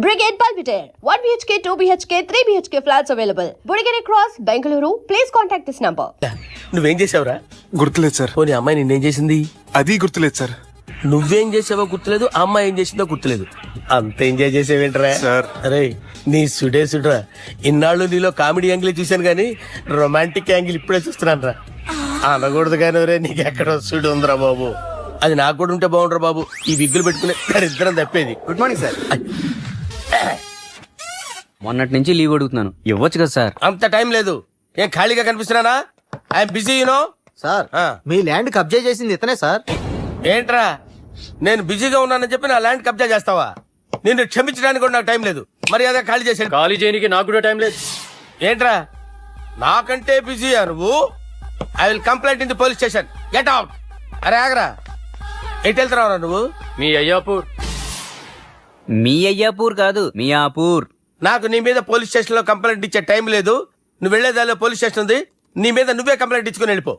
Brigade Palpitaire, 1 BHK, 2 BHK, 3 BHK flats available. Burigere Cross, Bengaluru. Please contact this number. నువ్వేం చేసావురా? గుర్తులేదు sir. పోనీ అమ్మాయి నిన్నేం చేసింది? అది గుర్తులేదు సార్. నువ్వేం చేసావో గుర్తులేదు, ఆ అమ్మాయి ఏం చేసిందో గుర్తులేదు. అంత ఎంజాయ్ చేసేవేంట్రా సార్? అరే నీ సుడేసుడ్రా. ఇన్నాళ్ళు నీలో కామెడీ యాంగిల్ చూశాను కానీ రొమాంటిక్ యాంగిల్ ఇప్పుడే చూస్తున్నాను రా. అనకూడదు కానీ రే నీకు ఎక్కడ సుడు ఉందిరా బాబు. అది నాకు కూడా ఉంటే బాగుండ్రా బాబు. ఈ విగ్గులు పెట్టుకునే ఇద్దరం తప్పేది. Good morning sir. మొన్నటి నుంచి లీవ్ అడుగుతున్నాను, ఇవ్వచ్చు కదా సార్? అంత టైం లేదు. ఏం ఖాళీగా కనిపిస్తున్నానా? I'm busy you know. సార్ మీ ల్యాండ్ కబ్జా చేసింది ఇతనే సార్. ఏంట్రా నేను బిజీగా ఉన్నానని చెప్పి నా ల్యాండ్ కబ్జా చేస్తావా? నిన్ను క్షమించడానికి కూడా నాకు టైం లేదు. మర్యాద ఖాళీ చేసాడు. ఖాళీ చేయడానికి నాకు కూడా టైం లేదు. ఏంట్రా నాకంటే బిజీయా నువ్వు? I will complaint in the police station. Get out. అరే ఆగరా, ఎటు వెళ్తున్నావురా నువ్వు? మీ అయ్యాపూర్. మీ అయ్యాపూర్ కాదు, మియాపూర్. నాకు నీ మీద పోలీస్ స్టేషన్ లో కంప్లైంట్ ఇచ్చే టైం లేదు. నువ్వు వెళ్లేదాలో పోలీస్ స్టేషన్ ఉంది. నీ మీద నువ్వే కంప్లైంట్ ఇచ్చుకుని వెళ్ళిపో.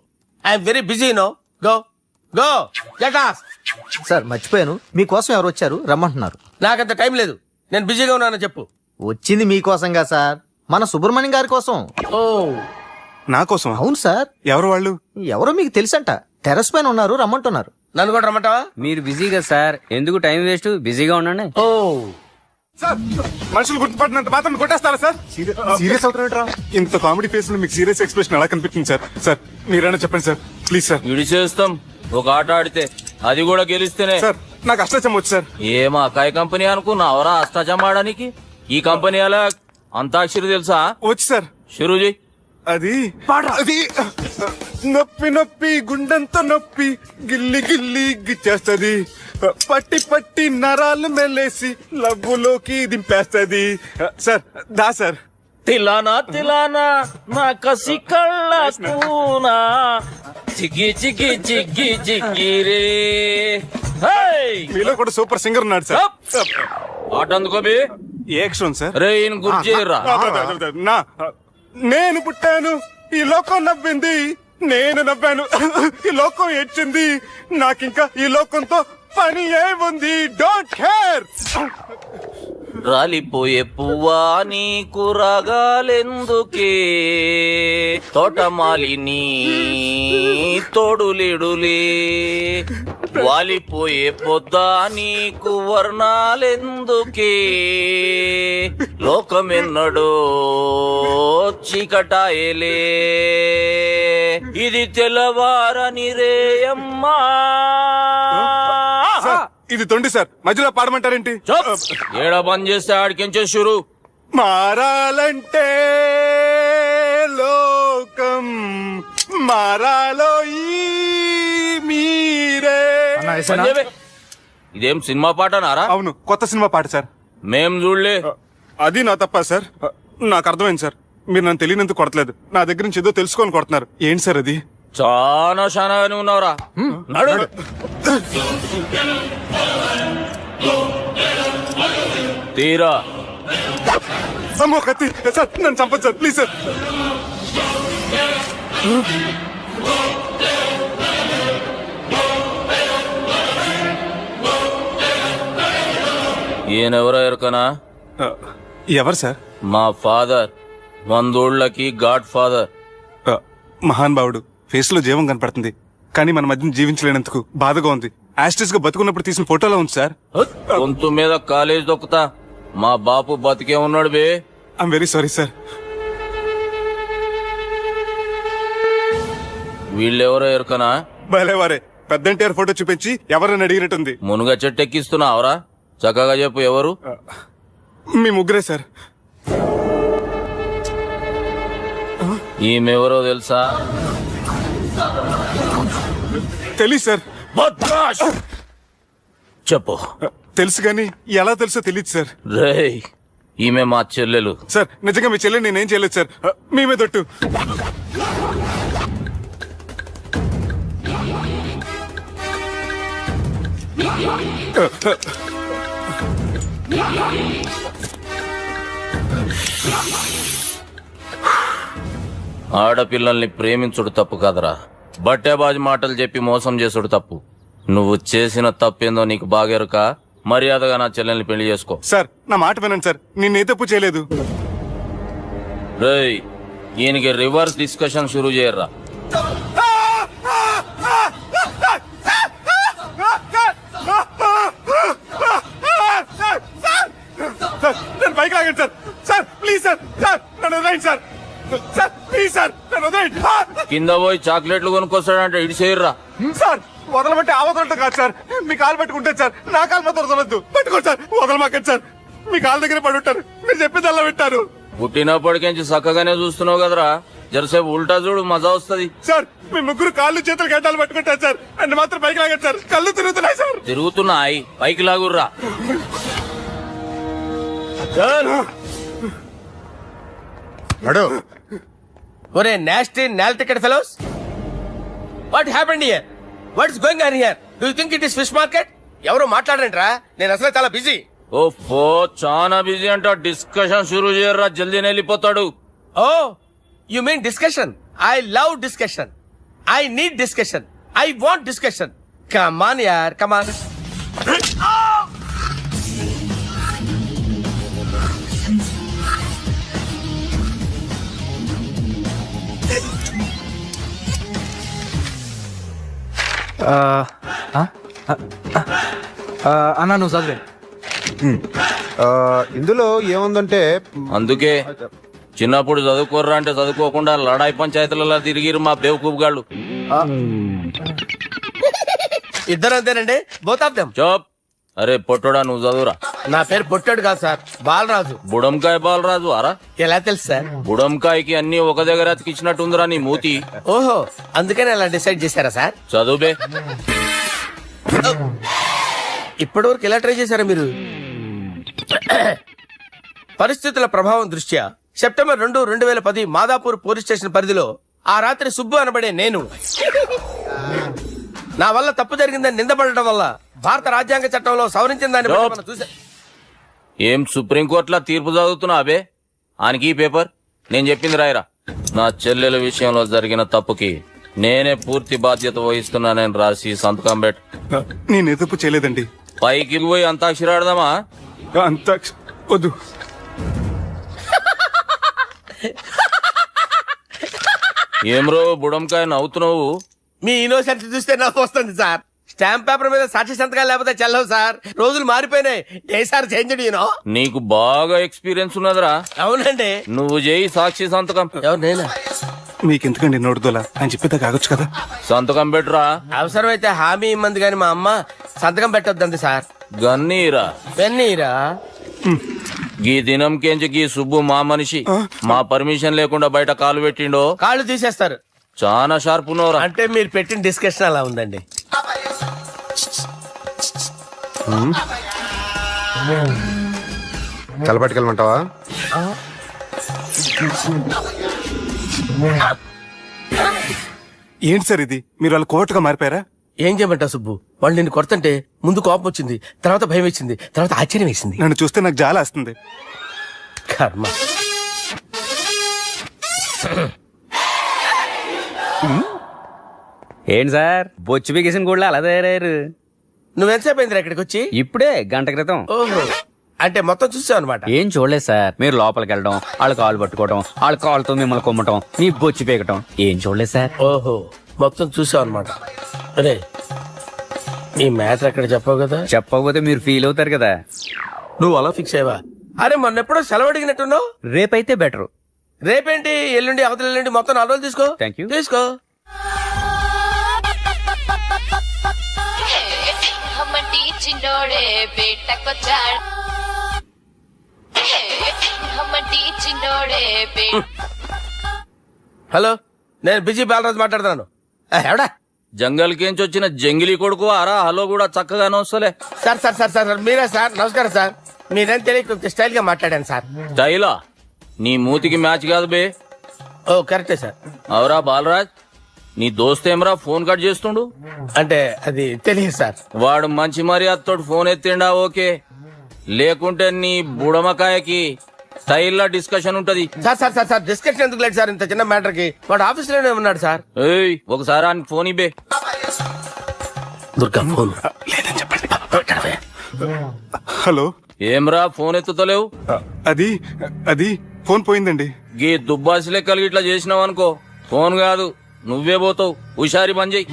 I'm very busy no. Go go get off. Sir మర్చిపోయాను, మీకోసం ఎవరు వచ్చారు రమ్మంటున్నారు. నాకంత టైం లేదు, నేను బిజీగా ఉన్నానని చెప్పు. వచ్చింది మీకోసంగా సార్, మన సుబ్రహ్మణ్యం గారి కోసం. ఓ నా కోసం? అవును సార్. ఎవరు వాళ్ళు? ఎవరో మీకు తెలుసంట, టెర్రస్ పైన ఉన్నారు, రమ్మంటున్నారు. నన్ను కూడా రమ్మంటావా? మీరు బిజీగా సార్, ఎందుకు టైం వేస్ట్, బిజీగా ఉండండి. ఓ సార్ మనుషులు గుర్తుపట్టినంత మాత్రం కొట్టేస్తారా సార్? సీరియస్ అవుతారా? ఇంత కామెడీ ఫేస్ లో మీకు సీరియస్ ఎక్స్ప్రెషన్ ఎలా కనిపించింది సార్? సార్ మీరైనా చెప్పండి సార్ ప్లీజ్ సార్. విడిచేస్తాం ఒక ఆట ఆడితే, అది కూడా గెలిస్తేనే. సార్ నాకు అష్టచమ్మ వచ్చు సార్. ఏమా కాయ కంపెనీ అనుకున్నావరా అష్టాచం ఆడడానికి? ఈ కంపెనీ అలా అంతాక్షరి తెలుసా? వచ్చు సార్. షురూ చేయి. అది నొప్పి నొప్పి గుండెంత నొప్పి గిల్లి గిల్లి గిచ్చేస్తది, పట్టి పట్టి నరాలు మెల్లేసి లవ్వులోకి దింపేస్తది. సార్ దా సార్. తిలానా తిలానా నా కసి కళ్ళ కూనా చిగ్గి చిగ్గి చిగ్గి చిగ్గి రే. మీలో కూడా సూపర్ సింగర్ ఉన్నాడు సార్. ఆట అందుకోబి. ఏ అక్షరం సార్? రే ఈయన గుర్తు చేయరా. నా నేను పుట్టాను, ఈ లోకం నవ్వింది, నేను నవ్వాను, ఈ లోకం ఏడ్చింది, నాకింకా ఈ లోకంతో పని ఏముంది? Don't care. రాలిపోయే పువ్వా నీకు రాగాలెందుకే, తోటమాలిని తోడులిడులే, వాలిపోయే పొద్దా నీకు వర్ణాలెందుకే, లోకమెన్నడో చీకటాయలే, ఇది తెల్లవారని రేయమ్మా. ఇది తొండి సార్, మధ్యలో పాడమంటారేంటి? ఏడా బంద్ చేస్తే ఆడికించే షురు. మారాలంటే లోకం మారాలో ఈ మీరే. ఇదేం సినిమా పాట నారా? అవును, కొత్త సినిమా పాట సార్. మేం చూడలే. అది నా తప్ప సార్. నాకు అర్థమైంది సార్, మీరు నన్ను తెలియనందుకు కొడతలేదు, నా దగ్గర నుంచి ఏదో తెలుసుకొని కొడుతున్నారు. ఏంటి సార్ అది? చాలా శానాగానే ఉన్నావురా. నడు. తీరా. అమ్మో కత్తి సార్, నన్ను చంపదు సార్ ప్లీజ్ సార్. ఈయనెవరో ఎరకనా? ఎవరు సార్? మా ఫాదర్, 100 గాడ్ ఫాదర్. మహాన్ భావుడు, ఫేస్ లో జీవం కనపడుతుంది, కానీ మన మధ్యన జీవించలేనందుకు బాధగా ఉంది. యాస్టిస్ గా బతుకున్నప్పుడు తీసిన ఫోటోలో ఉంది సార్. గొంతు మీద కాలేజ్ దొక్కుతా. మా బాపు బతికే ఉన్నాడు బే. I'm very sorry sir. వీళ్ళెవరో ఎరకనా? భలేవారే, పెద్ద ఎన్టీఆర్ ఫోటో చూపించి ఎవరని అడిగినట్టుంది. మునుగ చెట్టెక్కిస్తున్నావురా? చక్కగా చెప్పు ఎవరు? మీ ముగ్గురే సార్. ఈమెవరో తెలుసా? తెలీదు సార్. చెప్పు. తెలుసు కానీ ఎలా తెలుసో తెలియదు సార్. రేయ్, ఈమె మా చెల్లెలు. సార్ నిజంగా మీ చెల్లెని నేనేం చేయలేదు సార్, మీ మీద ఒట్టు. ఆడపిల్లల్ని ప్రేమించుడు తప్పు కాదరా, బట్టేబాజు మాటలు చెప్పి మోసం చేసుడు తప్పు. నువ్వు చేసిన తప్పేందో నీకు బాగెరుక. మర్యాదగా నా చెల్లెల్ని పెళ్లి చేసుకో. సార్ నా మాట వినండి సార్, నేనే తప్పు చేయలేదు. రేయ్ ఈయనకి రివర్స్ డిస్కషన్ షురూ చేయర్రా. సార్ నేను బైక్ లాగండి sir. Sir please sir, sir నన్ను వదిలేయండి సార్. సార్ ప్లీజ్ సార్ నన్ను వదిలేయండి. కింద పోయి చాక్లెట్లు కొనుక్కొస్తాడంటే ఇటు చేయర్రా. సార్ వదలమంటే ఆ వదలటం కాదు సార్, మీ కాలు పట్టుకుంటే సార్, నా కాలు మాత్రం వదలొద్దు. పట్టుకోండి సార్, వదలమాకండి సార్. మీ కాలు దగ్గర పడి ఉంటారు, మీరు చెప్పేది అలా వింటారు. పుట్టినప్పటికేంచి చక్కగానే చూస్తున్నావు కదరా, జరసేపు ఉల్టా చూడు మజా వస్తది. సార్ మీ ముగ్గురు కాళ్ళు చేతులు గడ్డాలు పట్టుకుంటారు సార్, నన్ను మాత్రం బైక్ లాగండి సార్. కళ్ళు తిరుగుతున్నాయి సార్. తిరుగుతున్నాయి పైకి లాగుర్రా. ఒరే నాస్టీ నాల్ ticket fellows, what happened here? What is going on here? Do you think it is fish market? ఎవరు మాట్లాడండిరా, నేను అసలే చాలా బిజీ. ఓ చాలా బిజీ అంట. డిస్కషన్ షురూ చేయర్రా, జల్దీ వెళ్ళిపోతాడు. Oh you mean discussion? I love discussion. I need discussion. I want discussion. Come on యార్, కమ్ ఆన్. అన్నా నువ్వు చదివే. ఇందులో ఏముందంటే అందుకే చిన్నప్పుడు చదువుకోర్రా అంటే చదువుకోకుండా లడాయి పంచాయతీలలో తిరిగిరు మా బేవకూబ్ గాళ్ళు. ఇద్దరు అంతేనండి, బోత్ ఆఫ్ దెమ్. చోప్. అరే పొట్టోడా నువ్వు చదువురా. నా పేరు పొట్టాడు కాదు సార్, బాలరాజు. బుడంకాయ బాలరాజు అరా? ఎలా తెలుసు సార్? బుడంకాయకి అన్ని ఒక దగ్గర అతికిచ్చినట్టుందిరా నీ మూతి. ఓహో, అందుకని అలా డిసైడ్ చేశారా సార్? చదువుబే. ఇప్పటి వరకు ఎలా ట్రై చేశారా మీరు? పరిస్థితుల ప్రభావం దృష్ట్యా సెప్టెంబర్ 2, 2010 మాదాపూర్ పోలీస్ స్టేషన్ పరిధిలో ఆ రాత్రి సుబ్బు అనబడే నేను నా వల్ల తప్పు జరిగిందని నిందపడటం వల్ల భారత రాజ్యాంగ చట్టంలో సవరించిన దాన్ని బట్టి మనం చూసా. ఏం సుప్రీంకోర్టులో తీర్పు చదువుతున్నా అబే? ఆనికి ఈ పేపర్ నేను చెప్పింది రాయరా. నా చెల్లెల విషయంలో జరిగిన తప్పుకి నేనే పూర్తి బాధ్యత వహిస్తున్నానని రాసి సంతకం పెట్టు. నేనే తప్పు చేయలేదండి. పైకి పోయి అంతాక్షరి ఆడదామా? అంత వద్దు. ఏమ్రో బుడంకాయ నవ్వుతున్నావు? మీ ఇన్నోసెన్స్ చూస్తే నాకు వస్తుంది సార్. స్టాంప్ పేపర్ మీద సాక్షి సంతకాలు లేకపోతే చెల్లవు సార్. రోజులు మారిపోయినాయి. ఏ సార్ చేంజ్ యూనో. నీకు బాగా ఎక్స్పీరియన్స్ ఉన్నదిరా. అవునండి. నువ్వు చేయి సాక్షి సంతకం. ఎవరు నేనా? మీకెందుకండి నోడుదోలా, ఆయన చెప్పేదా కాగొచ్చు కదా. సంతకం పెట్టురా. అవసరమైతే హామీ ఇమ్మంది కానీ మా అమ్మ సంతకం పెట్టొద్దండి సార్. గన్నీరా పెన్నీరా. గీ దినంకేంచి గీ సుబ్బు మా మనిషి మా పర్మిషన్ లేకుండా బయట కాలు పెట్టిండో కాళ్ళు తీసేస్తారు. చాలా షార్ప్ ఉన్నవరా. అంటే మీరు పెట్టిన డిస్కషన్ అలా ఉందండి. తలపట్టుకెళ్ళమంటావా? ఏంటి సార్ ఇది, మీరు వాళ్ళ కోర్టుగా మారిపోయారా? ఏం చేయమంటావు సుబ్బు? వాళ్ళు నిన్ను కొడుతుంటే ముందు కోపం వచ్చింది, తర్వాత భయం వేసింది, తర్వాత ఆశ్చర్యం వేసింది. నన్ను చూస్తే నాకు జాలి వస్తుంది. కర్మ. ఏంటి సార్ బొచ్చు బిగేసిన కూడా అలా తయారయ్యారు? నువ్వెంతసేపు అయిందిరా ఇక్కడికి వచ్చి? ఇప్పుడే గంట క్రితం. ఓహో, అంటే మొత్తం చూసావు అనమాట. ఏం చూడలేదు సార్. మీరు లోపలికి వెళ్ళడం, వాళ్ళ కాలు పట్టుకోవడం, వాళ్ళ కాలుతో మిమ్మల్ని కొమ్మటం, మీ బొచ్చు పీకటం ఏం చూడలేదు సార్. ఓహో, మొత్తం చూసావు అనమాట. అరే ఈ మ్యాటర్ అక్కడ చెప్పావు కదా. చెప్పకపోతే మీరు ఫీల్ అవుతారు కదా. నువ్వు అలా ఫిక్స్ అయ్యవా? అరే మొన్నెప్పుడో సెలవు అడిగినట్టున్నావు. రేపైతే బెటర్. రేపేంటి, ఎల్లుండి, అవతల ఎల్లుండి, మొత్తం 4 రోజులు తీసుకో. Thank you. తీసుకో. హమ్మటి చిన్నోడే బేటకొచ్చాడు. హమ్మటి చిన్నోడే హలో, నేను బిజీ బాలరాజు మాట్లాడుతున్నాను. ఎవడా? జంగల్ కేంచి వచ్చిన జంగిలీ కొడుకు అరా. హలో కూడా చక్కగానే వస్తలే. సార్ సార్ సార్ సార్ మీరా సార్? నమస్కారం సార్. మీరేం తెలియక స్టైల్ గా మాట్లాడాను సార్. స్టైలా? నీ మూతికి మ్యాచ్ కాదు బే. ఓ కరెక్టే సార్. అవరా బాలరాజ్, నీ దోస్త్ ఏమరా ఫోన్ కట్ చేస్తుండు? అంటే అది తెలియదు సార్. వాడు మంచి మర్యాదతో ఫోన్ ఎత్తిండా ఓకే, లేకుంటే నీ బుడమకాయకి స్టైల్లో డిస్కషన్ ఉంటది. Sir sir sir sir discussion ఎందుకు లేదు సార్? ఇంత చిన్న మ్యాటర్ కి వాడు ఆఫీస్ లోనే ఉన్నాడు సార్. ఏయ్ ఒకసారి ఆయన ఫోన్ ఇబ్బే. దుర్గా ఫోన్ లేదని చెప్పండి. హలో. ఏమ్రా ఫోన్ ఎత్తుతలేవు? అది అది ఫోన్ పోయిందండి. గీ దుబ్బాసి లెక్కలు ఇట్లా చేసినావు అనుకో, ఫోన్ కాదు నువ్వే పోతావు. హుషారి బంద్ చెయ్యి.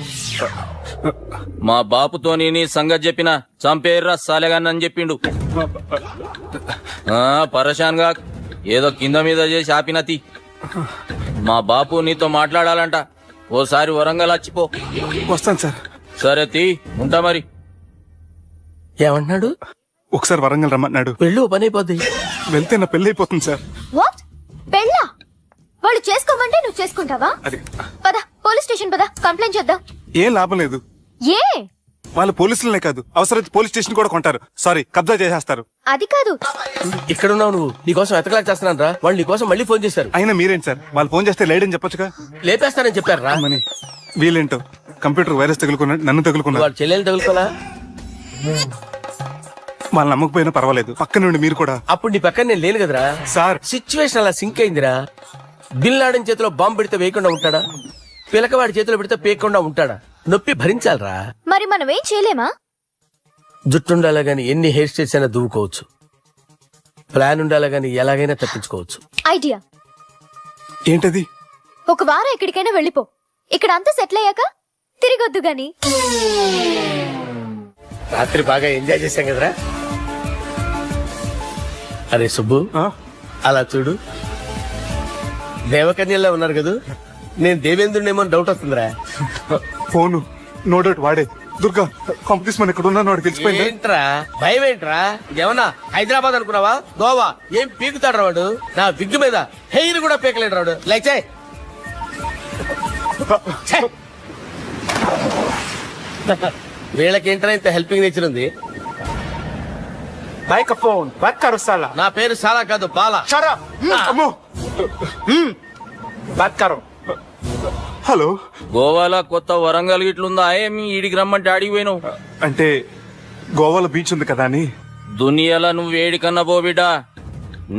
మా బాపుతోని నీ సంగతి చెప్పిన చంపేర్రా సాలెగాన్ని అని చెప్పిండు. పరేషాన్ గా ఏదో కింద మీద చేసి ఆపినతి. మా బాపు నీతో మాట్లాడాలంట. ఓసారి వరంగల్ వచ్చిపో. వస్తాను సార్. సరే తీ, ఉంటా మరి. ఏమంటున్నాడు? ఒకసారి వరంగల్ రమ్మన్నాడు. పెళ్ళి ఓ పని అయిపోద్ది. వెళ్తే నా పెళ్లి అయిపోతుంది సార్. వాట్? పెళ్ళా? వాళ్ళు చేసుకోమంటే నువ్వు చేసుకుంటావా? అది పద పోలీస్ స్టేషన్ పద, కంప్లైంట్ చేద్దాం. ఏం లాభం లేదు. ఏ? వాళ్ళు పోలీసులనే కాదు, అవసరమైతే పోలీస్ స్టేషన్ కూడా కొంటారు. సారీ, కబ్జా చేసేస్తారు. అది కాదు. ఇక్కడున్నావు నువ్వు, నీకోసం ఎతకలేక చేస్తున్నాను రా. వాళ్ళు నీకోసం మళ్ళీ ఫోన్ చేశారు. అయినా మీరేంటి సార్, వాళ్ళు ఫోన్ చేస్తే లేడని చెప్పొచ్చుగా. లేపేస్తానని చెప్పారు రా. మని వీళ్ళేంటో కంప్యూటర్ వైరస్ తగులుకున్నాడు, నన్ను తగులుకున్నాడు. వాళ్ళ చెల్లెలు తగులుకోలా? వాళ్ళు నమ్మకపోయినా పర్వాలేదు, పక్క నుండి మీరు కూడా. అప్పుడు నీ పక్కన నేను లేను కదరా సార్. సిచ్యువేషన్ అలా సింక్ అయిందిరా. బిల్ లాడన్ చేతిలో బాంబు పెడితే వేయకుండా ఉంటాడా? పిలకవాడి చేతిలో పెడితే పేయకుండా ఉంటాడా? నొప్పి భరించాలరా. మరి మనం ఏం చేయలేమా? జుట్టుండాలా గాని ఎన్ని హెయిర్ స్టైల్స్ అయినా దువ్వుకోవచ్చు. ప్లాన్ ఉండాలా గాని ఎలాగైనా తప్పించుకోవచ్చు. ఐడియా ఏంటది? ఒక వారం ఎక్కడికైనా వెళ్ళిపో. ఇక్కడ అంతా సెటిల్ అయ్యాక తిరిగొద్దు గాని. రాత్రి బాగా ఎంజాయ్ చేశాం కదరా. అరే సుబ్బు, ఆ? అలా చూడు, దేవకన్యల్లో ఉన్నారు కదా. నేను దేవేంద్రునేమో డౌట్ వస్తుందిరా. ఫోను నో డౌట్ వాడే. దుర్గా కాంపిటీస్ మన ఇక్కడ ఉన్నాను, వాడు తెలిసిపోయింది. ఏంట్రా భయం ఏంట్రా? ఏమన్నా హైదరాబాద్ అనుకున్నావా? గోవా ఏం పీకుతాడు వాడు. నా విగ్గు మీద హెయిర్ కూడా పీకలేడు రాడు. లైక్ వీళ్ళకేంట్రా ఇంత హెల్పింగ్ నేచర్ ఉంది. మైక్రోఫోన్ బక్కరు సాలా. నా పేరు సాలా కాదు, బాలా. అమ్మో. హలో. గోవాలో కొత్త వరంగల్ గిట్లుందా? ఏమి ఈడికి రమ్మంటే ఆడికి పోయినావు? అంటే గోవాలో బీచ్ ఉంది కదా అని. దునియాలో నువ్వు వేడికన్నా పో బిడ్డా.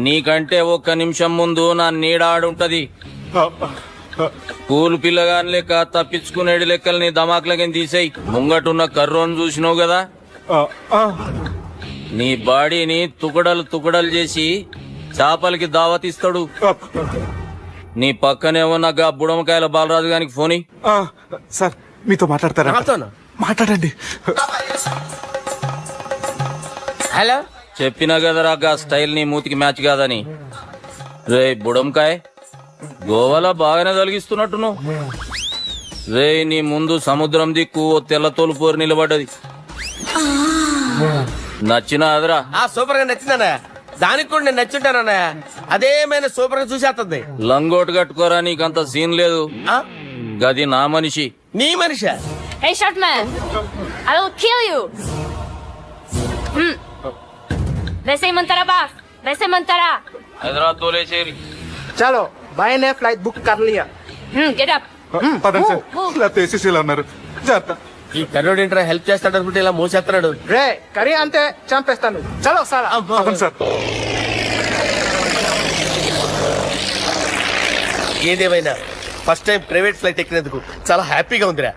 నీకంటే ఒక్క నిమిషం ముందు నా నీడ ఆడుంటది. స్కూల్ పిల్లగాని లెక్క తప్పించుకునేడు లెక్కలు నీ దమాకులకి తీసేయి. ముంగటున్న కర్రోని చూసినావు కదా, నీ బాడీని తుకడలు తుకడలు చేసి చేపలకి దావతిస్తాడు. నీ పక్కనే ఉన్న గా బుడమకాయల బాలరాజు గారికి ఫోన్. సార్ మీతో మాట్లాడతారా? నాతోనా? మాట్లాడండి. హలో. చెప్పినా కదరా గా స్టైల్ నీ మూతికి మ్యాచ్ కాదని. రే బుడంకాయ్, గోవాలో బాగానే తొలగిస్తున్నట్టు నువ్వు. రే నీ ముందు సముద్రం దిక్కు ఓ తెల్ల తోలుపోరు నిలబడ్డది. నచ్చినా అదరా? సూపర్ గా నచ్చిందన్నా. దానికి కూడా నేను నచ్చుంటానన్నా. అదేమైనా సూపర్ గా చూసేస్తుంది. లంగోటు కట్టుకోరా, నీకంత సీన్ లేదు. గది నా మనిషి. నీ Manisha? Hey short man, I will kill you. वैसे ही मंतरा बास, वैसे मंतरा. హైదరాబాద్ తోలేసేరి. चलो भाई ने फ्लाइट बुक कर लिया. Get up. పదండి సార్, లేకపోతే ఏసీసీలో ఉన్నారు. జాగ్రత్త. ఈ కర్రోడు ఏంట్రా హెల్ప్ చేస్తాడు అనుకుంటే ఇలా మోసేస్తున్నాడు. రే కరీ అంతే చంపేస్తాను. చలో సాలా. పదండి సార్. ఏదేమైనా ఫస్ట్ టైం ప్రైవేట్ ఫ్లైట్ ఎక్కినందుకు చాలా హ్యాపీగా ఉందిరా.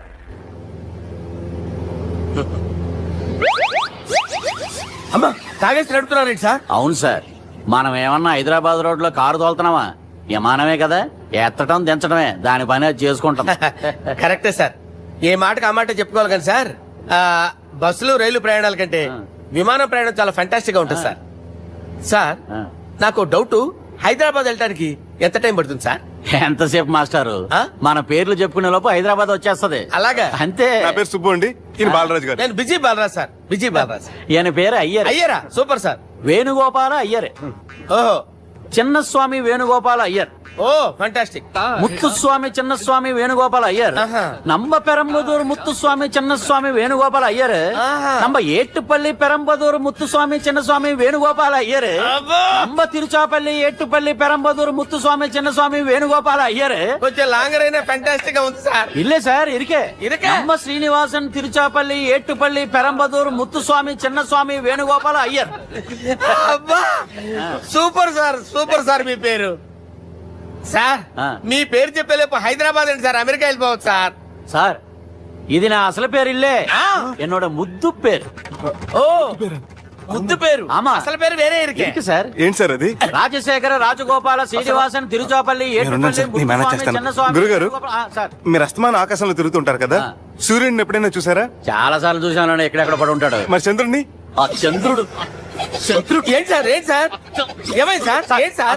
అమ్మా తాగేసి నడుపుతున్నారేంటి సార్? అవును సార్, మనం ఏమన్నా హైదరాబాద్ రోడ్ లో కారు తోలుతున్నామా? విమానమే కదా, ఎత్తటం దించడమే దాని పని, అది చేసుకుంటాం. కరెక్టే సార్. ఏ మాటకు ఆ మాట చెప్పుకోవాలి కానీ సార్, బస్సులు రైలు ప్రయాణాల కంటే విమానం ప్రయాణం చాలా ఫెంటాస్టిక్ గా ఉంటుంది సార్. సార్ నాకు డౌట్, హైదరాబాద్ వెళ్ళడానికి ఎంత టైం పడుతుంది సార్? ఎంతసేపు మాస్టారు, ఆ? మన పేర్లు చెప్పుకునే లోపు హైదరాబాద్ వచ్చేస్తది. అలాగా? అంతే. నా పేరు సుబ్బు అండి, ఈయన బాలరాజు గారు. నేను busy Balraj sir. Busy Balraj. ఈయన పేరు అయ్యర్. అయ్యారా? Super sir. వేణుగోపాల అయ్యర్. ఓహో. చిన్నస్వామి వేణుగోపాల అయ్యర్. Oh fantastic. ముత్తుస్వామి చిన్నస్వామి వేణుగోపాల అయ్యర్. ఆహా. నంబ పెరంబదూరు ముత్తుస్వామి చిన్నస్వామి వేణుగోపాల అయ్యర్. ఆహా. నంబ ఏట్టుపల్లి పెరంబదూరు ముత్తుస్వామి చిన్నస్వామి వేణుగోపాల అయ్యర్. అబ్బో. నంబ తిరుచాపల్లి ఏట్టుపల్లి పెరంబదూరు ముత్తుస్వామి చిన్నస్వామి వేణుగోపాల అయ్యర్. కొంచెం లాంగర్ అయినా ఫంటాస్టిక్ గా ఉంది సార్. ఇల్లే సార్, ఇరికే. ఇరికే? నంబ శ్రీనివాసన్ తిరుచాపల్లి ఏట్టుపల్లి పెరంబదూరు ముత్తుస్వామి చిన్నస్వామి వేణుగోపాల అయ్యర్. అబ్బా సూపర్ సార్, సూపర్ సార్. మీ పేరు సార్, మీ పేరు చెప్పేలేపు హైదరాబాద్ అండి సార్, అమెరికా వెళ్ళిపోవచ్చు సార్. సార్ ఇది నా అసలు పేరు ఇల్లే, ఎన్నోడ ముద్దు పేరు. ఓ ముద్దు పేరు ఆమా. అసలు పేరు వేరే ఇరికే సార్ ఏంటి సార్ అది? రాజశేఖర రాజగోపాల శ్రీనివాసన్ తిరుచాపల్లి మీరున్నాను సార్, నేను మేనేజ్ చేస్తాను. గురుగారు మీరు అస్తమానం ఆకాశంలో తిరుగుతుంటారు కదా, సూర్యుడిని ఎప్పుడైనా చూసారా? చాలా సార్లు చూసాను ఎక్కడెక్కడ పడి ఉంటాడు. మరి చంద్రుడిని? ఆ చంద్రుడు ఏంటి సార్ ఏంటి సార్ ఏమైంది సార్ ఏంటి సార్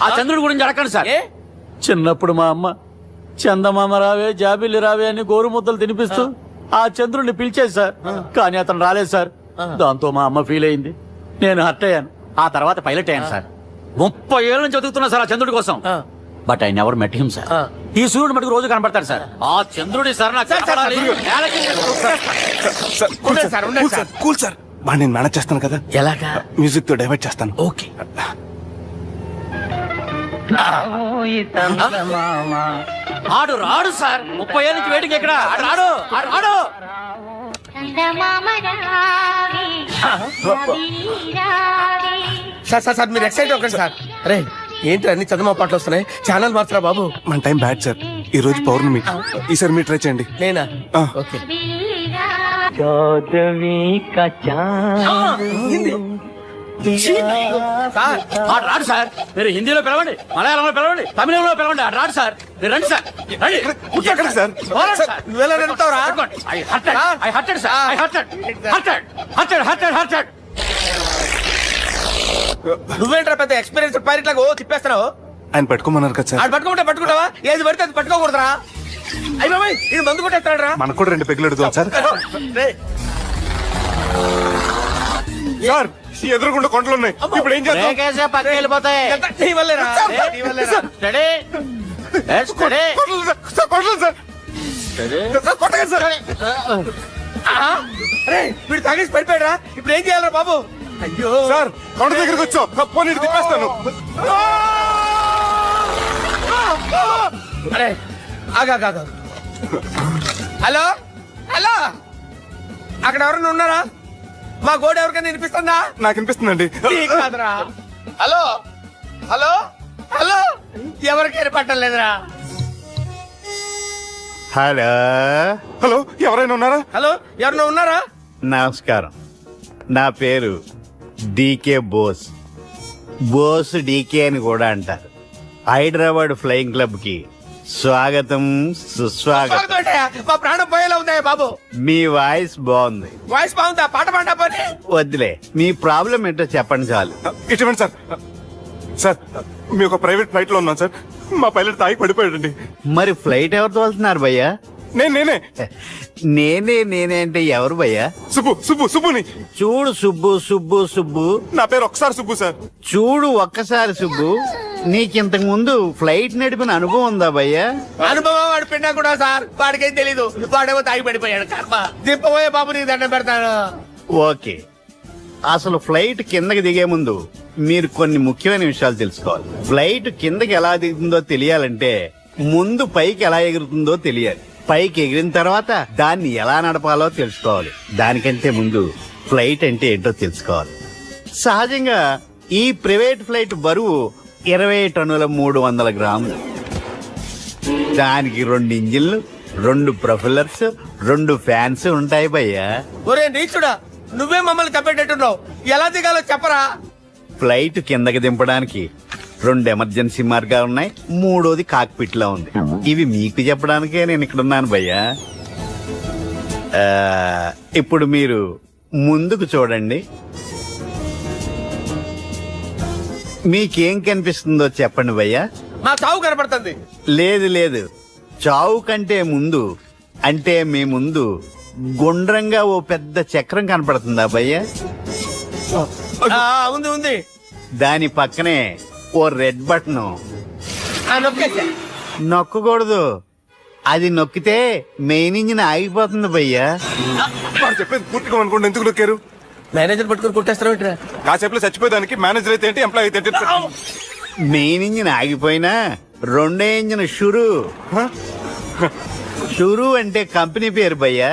ఆ చంద్రుడు గురించి అడగండి సార్. ఏ? చిన్నప్పుడు మా అమ్మ చందమామ రావే జాబిల్లి రావే అని గోరుముద్దలు తినిపిస్తూ ఆ చంద్రుడిని పిలిచేది సార్. కానీ అతను రాలేదు సార్. దాంతో మా అమ్మ ఫీల్ అయింది, నేను హర్ట్ అయ్యాను. ఆ తర్వాత పైలట్ అయ్యాను సార్. 30 ఏళ్ళ నుంచి చదువుతున్నా సార్ ఆ చంద్రుడి కోసం. But I never met him sir. ఈ సూర్యుడు మటుకు రోజు కనబడతాడు సార్. ఆ చంద్రుడి సార్ నాకు కనపడాలి. కూల్ సార్, బాగా నేను మేనేజ్ చేస్తాను కదా. ఎలాగా? మ్యూజిక్ తో డైవర్ట్ చేస్తాను. ఓకే. ఆడు రాడు సార్. 30 ఏళ్ళ నుంచి వేటికి ఎక్కడ రాడు. రాడు. సార్ సార్ సార్ మీరు ఎక్సైట్ అవ్వకండి సార్. అరే ఏంటి అన్ని చందమా పాటలు వస్తున్నాయి, ఛానల్ మార్చరా బాబు. మన టైం బ్యాడ్ సార్, ఈ రోజు పౌర్ణమి. ఈసారి మీరు ట్రై చేయండి. నేనా? ఆ. ఓకే. సార్ ఆడు రాడు సార్. మీరు హిందీలో పిలవండి, మలయాళంలో పిలవండి, తమిళంలో పిలవండి. ఆడు రాడు సార్. మీరు రండి సార్. రండి. ఎక్కడ సార్? పోరాడు సార్. నువ్వెలా వెళ్తావురా? I hurted, sir. I hurted. నువ్వేంట్రా పెద్ద ఎక్స్పీరియన్స్ పైరెట్ లాగా ఓ తిప్పేస్తున్నావు. ఆయన పట్టుకోమన్నారు కదా సార్. ఆడు పట్టుకుంటే పట్టుకుంటావా? ఏది పడితే అది పట్టుకోకూడదురా. అయ్యి బాబాయ్ ఇది మందు కొట్టేస్తాడు రా. మనకు కూడా 2 పెగ్గులు అడుగుతాం సార్. సార్ ఎదురుకుండా కొండలు ఉన్నాయి, ఇప్పుడు ఏం చేద్దాం? బ్రేకేసే పక్కకి వెళ్ళిపోతాయి. నీ వల్లేరా? నీ వల్లేరా? Steady. Let's steady. కొండలు సార్, కొట్టగా సార్. అరే వీడు తాగేసి పడిపోయాడురా. ఇప్పుడు ఏం చేయాలరా బాబు? అయ్యో సార్ కొండ దగ్గరికి వచ్చాం, పోనీ తిప్పేస్తాను. అరే ఆగా. హలో హలో, అక్కడ ఎవరైనా ఉన్నారా? మా గోడ ఎవరికైనా వినిపిస్తుందా? నాకు అనిపిస్తుందండి. నీకు కాదురా. హలో హలో హలో, ఎవరికైనా పట్టలేదురా. హలో హలో, ఎవరైనా ఉన్నారా? హలో ఎవరైనా ఉన్నారా? నమస్కారం, నా పేరు డీకే బోస్. బోస్ డీకే అని కూడా అంటారు. హైదరాబాద్ ఫ్లయింగ్ క్లబ్ కి స్వాగతం సుస్వాగతం. మా ప్రాణం పోయేలా ఉందా బాబు? మీ వాయిస్ బాగుంది. వాయిస్ బాగుందా? పాట పాడా పోనీ. వద్దులే, మీ ప్రాబ్లం ఏంటో చెప్పండి చాలు. ఇటువంటి సార్, సార్ మీ ఒక ప్రైవేట్ ఫ్లైట్ లో ఉన్నాం సార్. మా పైలట్ తాగి పడిపోయాడండి. మరి ఫ్లైట్ ఎవరితో వెళ్తున్నారు భయ్యా? నేనే నేనే అంటే ఎవరు భయ్యా? సుబ్బుని. చూడు సుబ్బు. నా పేరు ఒకసారి సుబ్బు సార్. చూడు ఒక్కసారి సుబ్బు, నీకింతకు ముందు ఫ్లైట్ నడిపిన అనుభవం ఉందా భయ్యా? అనుభవం వాడు పిన్నా కూడా సార్, వాడికేం తెలీదు. వాడేమో తాగి పడిపోయాడు. కర్మ. దింపబోయే బాబు నీకు దండం పెడతాను. ఓకే, అసలు ఫ్లైట్ కిందకి దిగే ముందు మీరు కొన్ని ముఖ్యమైన విషయాలు తెలుసుకోవాలి. ఫ్లైట్ కిందకి ఎలా దిగుతుందో తెలియాలంటే ముందు పైకి ఎలా ఎగురుతుందో తెలియాలి. పైకి ఎగిరిన తర్వాత దాన్ని ఎలా నడపాలో తెలుసుకోవాలి. దానికంటే ముందు ఫ్లైట్ అంటే ఏంటో తెలుసుకోవాలి. సహజంగా ఈ ప్రైవేట్ ఫ్లైట్ బరువు 20 టన్నుల 300 గ్రాములు. దానికి 2 ఇంజిన్లు, 2 ప్రొఫెల్లర్స్, 2 ఫ్యాన్స్ ఉంటాయి భయ్యా. ఒరే నీచుడా, నువ్వే మమ్మల్ని తప్పేటట్టున్నావు. ఎలా దిగాలో చెప్పరా? ఫ్లైట్ కిందకి దింపడానికి 2 ఎమర్జెన్సీ మార్గాలు ఉన్నాయి, 3వది కాక్పిట్ లో ఉంది. ఇవి మీకు చెప్పడానికే నేను ఇక్కడ ఉన్నాను భయ్యా. ఇప్పుడు మీరు ముందుకు చూడండి. మీకేం కనిపిస్తుందో చెప్పండి భయ్యా. మా చావు కనపడుతుంది. లేదు, చావు కంటే ముందు అంటే మీ ముందు గుండ్రంగా ఓ పెద్ద చక్రం కనపడుతుందా భయ్యా? ఉంది. దాని పక్కనే ఓ రెడ్ బటన్. నొక్కకూడదు, అది నొక్కితే మెయిన్ ఇంజిన్ ఆగిపోతుంది భయ్యా. వాడు చెప్పేది పూర్తిగా అనుకోండి. ఎందుకు నొక్కారు? మేనేజర్ పట్టుకుని కొట్టేస్తారా ఏంట్రా? కాసేపులో చచ్చిపోయేదానికి మేనేజర్ అయితే ఏంటి, ఎంప్లాయ్ అయితే ఏంటి? మెయిన్ ఇంజిన్ ఆగిపోయినా 2వ ఇంజిన్ షురు అంటే కంపెనీ పేరు భయ్యా.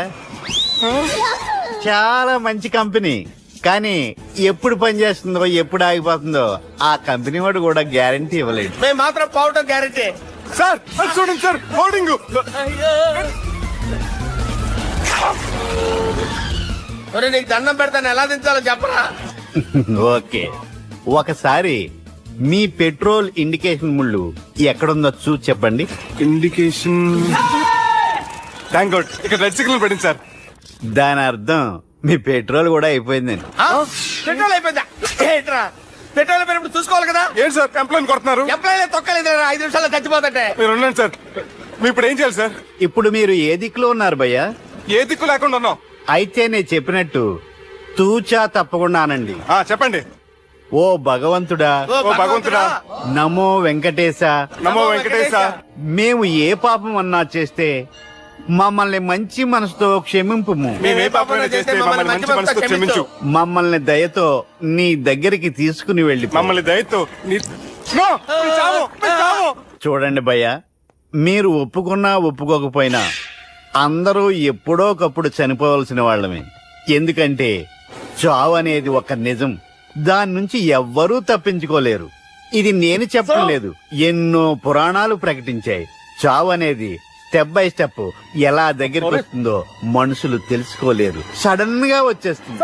చాలా మంచి కంపెనీ, కానీ ఎప్పుడు పనిచేస్తుందో ఎప్పుడు ఆగిపోతుందో ఆ కంపెనీ వాడు కూడా గ్యారంటీ ఇవ్వలేడు. మేము మాత్రం పోవటం గ్యారంటీ. సార్ అది చూడండి సార్, హోర్డింగ్. నీకు దండం పెడతాను, ఎలా దించాలో చెప్పరా? ఓకే, ఒకసారి మీ పెట్రోల్ ఇండికేషన్ ముళ్ళు ఎక్కడుందో చూసి చెప్పండి. ఇండికేషన్. థ్యాంక్ గాడ్, ఇక్కడ రెడ్ సిగ్నల్ పడింది సార్. దాని అర్థం మీ పెట్రోల్ కూడా అయిపోయిందండి. పెట్రోల్ అయిపోయిందా? ఏంట్రా పెట్రోల్ అయిపోయినప్పుడు చూసుకోవాలి కదా. ఏంటి సార్ ఎంప్లాయ్ కొడుతున్నారు? ఎప్పుడైనా తొక్కలేదు 5 నిమిషాల్లో చచ్చిపోతుంటే. మీరు ఉండండి సార్. మీరు ఇప్పుడు ఏం చేయాలి సార్? ఇప్పుడు మీరు ఏ దిక్కులో ఉన్నారు భయ్యా? ఏ దిక్కు లేకుండా ఉన్నాం. అయితే నేను చెప్పినట్టు తూచా తప్పకుండా అనండి. చెప్పండి. ఓ భగవంతుడా, ఓ భగవంతుడా, నమో వెంకటేశ, నమో వెంకటేశ. మేము ఏ పాపం అన్నా చేస్తే మమ్మల్ని మంచి మనసుతో క్షమింపుము. మేము ఏ పాపమైనా చేస్తే మమ్మల్ని మంచి మనసుతో క్షమించు. మమ్మల్ని దయతో నీ దగ్గరికి తీసుకుని వెళ్ళి మమ్మల్ని దయతో No! మీ చావు, మీ చావు. చూడండి భయ్య, మీరు ఒప్పుకున్నా ఒప్పుకోకపోయినా అందరూ ఎప్పుడో ఒకప్పుడు చనిపోవలసిన వాళ్ళమే. ఎందుకంటే చావు అనేది ఒక నిజం, దాని నుంచి ఎవ్వరూ తప్పించుకోలేరు. ఇది నేను చెప్పడం లేదు, ఎన్నో పురాణాలు ప్రకటించాయి. చావు అనేది స్టెప్ బై స్టెప్ ఎలా దగ్గరికి వస్తుందో మనుషులు తెలుసుకోలేరు, సడన్ గా వచ్చేస్తుంది.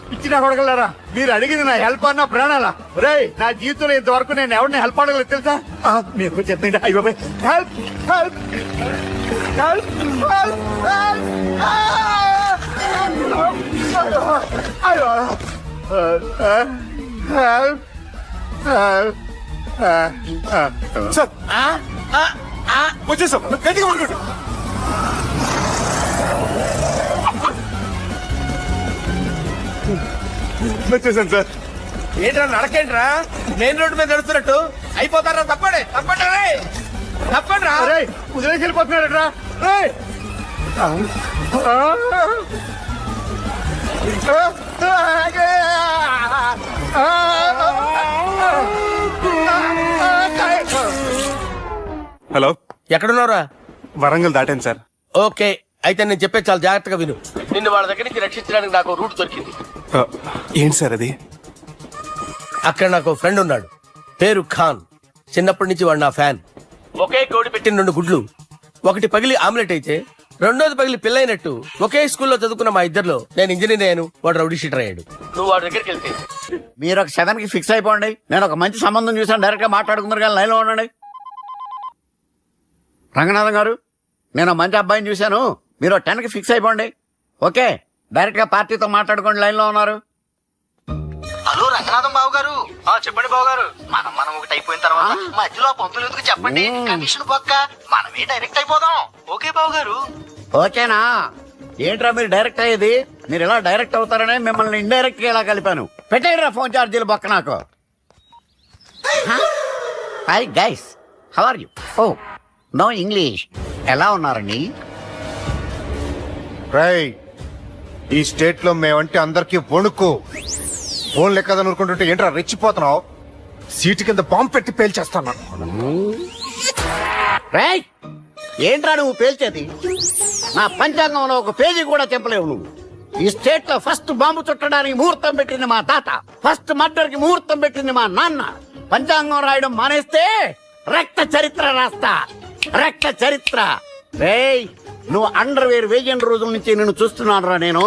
పిచ్చినా కొడగలరా, మీరు అడిగింది నా హెల్ప్ అన్న ప్రాణాలా? రేయ్, నా జీవితంలో ఇంతవరకు నేను ఎవరిని హెల్ప్ అడగలేదు తెలుసా? మీరు చెప్పండి. అయ్యో హెల్ప్ హెల్ప్ హెల్ప్ అయ్యో సార్ వచ్చేసాం, గట్టిగా పడుకోండి. వచ్చేసాను సార్. ఏంట్రా నడకేంట్రా మెయిన్ రోడ్డు మీద నడుస్తున్నట్టు అయిపోతారా? తప్పండి తప్పండి తప్పండి రా. వదిలేసి వెళ్ళిపోతున్నాడట్రా. హలో, ఎక్కడున్నారా? వరంగల్ దాటాను సార్. ఓకే, అయితే నేను చెప్పే చాలా జాగ్రత్తగా విను. నిన్ను వాళ్ళ దగ్గర నుంచి రక్షించడానికి నాకు రూట్ దొరికింది. ఏంటి సార్ అది? అక్కడ నాకు ఫ్రెండ్ ఉన్నాడు, పేరు ఖాన్. చిన్నప్పటి నుంచి వాడు నా ఫ్యాన్. ఒకే కోడి పెట్టిన 2 గుడ్లు, ఒకటి పగిలి ఆమ్లెట్ అయితే రెండోది పగిలి పిల్లైనట్టు ఒకే స్కూల్లో చదువుకున్న మా ఇద్దరిలో నేను ఇంజనీర్ అయ్యాను, వాడు రౌడీ షీటర్ అయ్యాడు. నువ్వు వాడి దగ్గరికి వెళ్తే మీరు ఒక 7 కి ఫిక్స్ అయిపోండి. నేను ఒక మంచి సంబంధం చూసాను, డైరెక్ట్ గా మాట్లాడుకున్నారు కానీ లైన్ లో ఉండండి. రంగనాథం గారు, నేను మంచి అబ్బాయిని చూశాను, మీరు 10 కి ఫిక్స్ అయిపోండి. ఓకే, డైరెక్ట్ గా పార్టీతో మాట్లాడుకోండి. లైన్ లో ఉన్నారు. హలో రంగనాథం బాబు గారు. చెప్పండి బాబు గారు. మనం ఒకటి అయిపోయిన తర్వాత మధ్యలో పంతులు ఎందుకు చెప్పండి, కండిషన్ పక్క మనమే డైరెక్ట్ అయిపోదాం. ఓకే బాబు గారు. ఓకేనా? ఏంట్రా మీరు డైరెక్ట్ అయ్యేది? మీరు ఇలా డైరెక్ట్ అవుతారనే మిమ్మల్ని ఇండైరెక్ట్ గా ఇలా కలిపాను. పెట్టేయరా ఫోన్ ఛార్జీలు బొక్క నాకు. Hi guys, how are you? Oh no English. ఎలా ఉన్నారండి? రేయ్, ఈ స్టేట్ లో మేమంటే అందరికి వణుకు. ఫోన్ లెక్క అనుకుంటుంటే ఏంట్రా రెచ్చిపోతున్నావు? సీటు కింద బాంబు పెట్టి పేల్చేస్తాను. రేయ్, ఏంట్రా నువ్వు పేల్చేది? నా పంచాంగంలో ఒక పేజీ కూడా చెప్పలేవు నువ్వు. ఈ స్టేట్ లో ఫస్ట్ బాంబు చుట్టడానికి ముహూర్తం పెట్టింది మా తాత, ఫస్ట్ మర్డర్ కి ముహూర్తం పెట్టింది మా నాన్న. పంచాంగం రాయడం మానేస్తే రక్త చరిత్ర రాస్తా, రక్త చరిత్ర. రేయ్, నువ్వు అండర్వేర్ వేయని రోజుల నుంచి నేను చూస్తున్నాను రా నేను.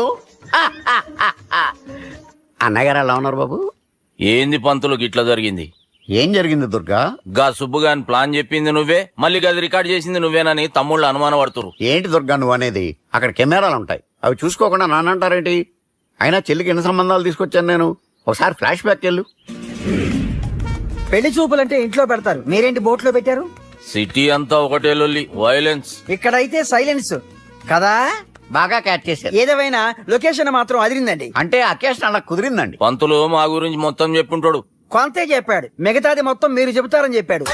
అన్నగారు ఎలా ఉన్నారు బాబు? ఏంది పంతులు గిట్లా జరిగింది? ఏం జరిగింది దుర్గా? గా సుబ్బుగాని ప్లాన్ చెప్పింది నువ్వే, మళ్ళీ గది రికార్డ్ చేసింది నువ్వేనని తమ్ముళ్ళు అనుమాన పడుతురు. ఏంటి దుర్గా నువ్వు అనేది? అక్కడ కెమెరాలు ఉంటాయి, అవి చూసుకోకుండా నానంటారేంటి? అయినా చెల్లికి ఎన్ని సంబంధాలు తీసుకొచ్చాను నేను. ఒకసారి ఫ్లాష్ బ్యాక్ వెళ్ళు. పెళ్లి చూపులంటే ఇంట్లో పెడతారు, మీరేంటి బోట్లో పెట్టారు? సిటీ అంతా ఒకటే లొల్లి, వైలెన్స్. ఇక్కడైతే సైలెన్స్ కదా. బాగా క్యాచ్ చేశారు. ఏదేమైనా లొకేషన్ మాత్రం అదిరిందండి. అంటే అకేషన్ అలా కుదిరిందండి. పంతులు మా గురించి మొత్తం చెప్పుంటాడు. కొంతే చెప్పాడు, మిగతాది మొత్తం మీరు చెబుతారని చెప్పాడు.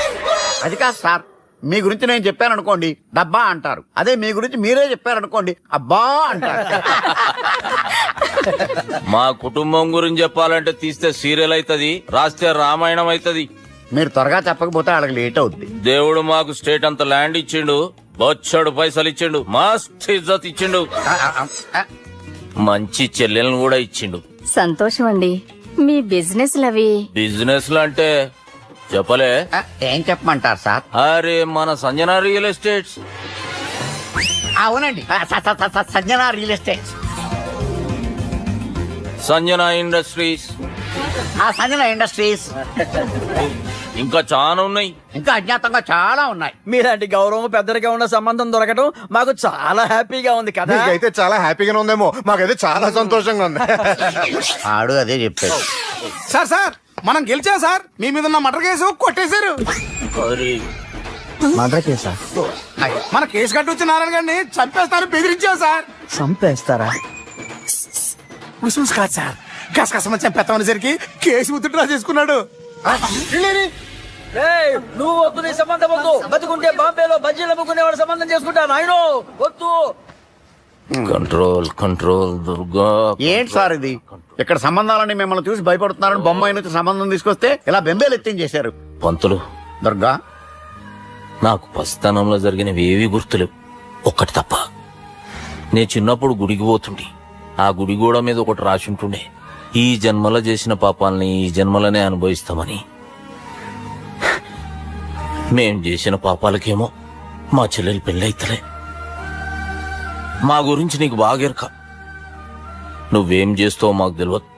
అది కాదు సార్, మీ గురించి నేను చెప్పాననుకోండి డబ్బా అంటారు, అదే మీ గురించి మీరే చెప్పారనుకోండి అబ్బా అంటారు. మా కుటుంబం గురించి చెప్పాలంటే తీస్తే సీరియల్ అవుతుంది, రాస్తే రామాయణం అవుతుంది. మీరు త్వరగా చెప్పకపోతే వాళ్ళకి లేట్ అవుద్ది. దేవుడు మాకు స్టేట్ అంత ల్యాండ్ ఇచ్చిండు, బొచ్చడు పైసలు ఇచ్చిండు, మస్త్ ఇజ్జత్ ఇచ్చిండు, మంచి చెల్లెలను కూడా ఇచ్చిండు. సంతోషం అండి. మీ బిజినెస్ లవి బిజినెస్ లు అంటే చెప్పలే. ఏం చెప్పమంటారు సార్? అరే మన సంజన రియల్ ఎస్టేట్స్ అవునండి Sanjana real estate. Sanjana industries, Sanjana industries. ఇంకా చాలా ఉన్నాయి. ఇంకా అజ్ఞాతంగా చాలా ఉన్నాయి. మీలాంటి గౌరవం పెద్దరిగా ఉన్న సంబంధం దొరకడం మాకు చాలా హ్యాపీగా ఉంది కదా. అయితే చాలా హ్యాపీగానే ఉందేమో, మాకైతే చాలా సంతోషంగా ఉంది. ఆడు అదే చెప్పాడు. సార్ మనం గెలిచాం సార్. మీ మీద ఉన్న మర్డర్ కేసు కొట్టేశారు. మర్డర్ కేసా? మన కేసు కట్టి వచ్చి నారాయణ గారిని చంపేస్తాను బెదిరించాం సార్. చంపేస్తారా? ముస్లిమ్స్ కాదు సార్, కసకసమని చంపేస్తామనేసరికి కేసు విత్డ్రా చేసుకున్నాడు. నువ్వు వద్దు, నీ సంబంధం వద్దు. బతుకుంటే బాంబేలో బజ్జీలు అమ్ముకునేవాడు సంబంధం చేసుకుంటా నాయనో, వద్దు. Control control Durga. ఏంటి సార్ ఇది? ఇక్కడ సంబంధాలని మిమ్మల్ని చూసి భయపడుతున్నారని బొమ్మాయి నుంచి సంబంధం తీసుకొస్తే ఇలా బెంబేలు ఎత్తించేశారు. పంతులు, దుర్గా, నాకు పసితనంలో జరిగినవి ఏవి గుర్తులేవు, ఒక్కటి తప్ప. నేను చిన్నప్పుడు గుడికి పోతుండే, ఆ గుడి గోడ మీద ఒకటి రాసి ఉంటుండే, ఈ జన్మలో చేసిన పాపాలని ఈ జన్మలనే అనుభవిస్తామని. మేం చేసిన పాపాలకేమో మా చెల్లెలు పెళ్ళైతలే. మా గురించి నీకు బాగెరక, నువ్వేం చేస్తావో మాకు తెలియదు.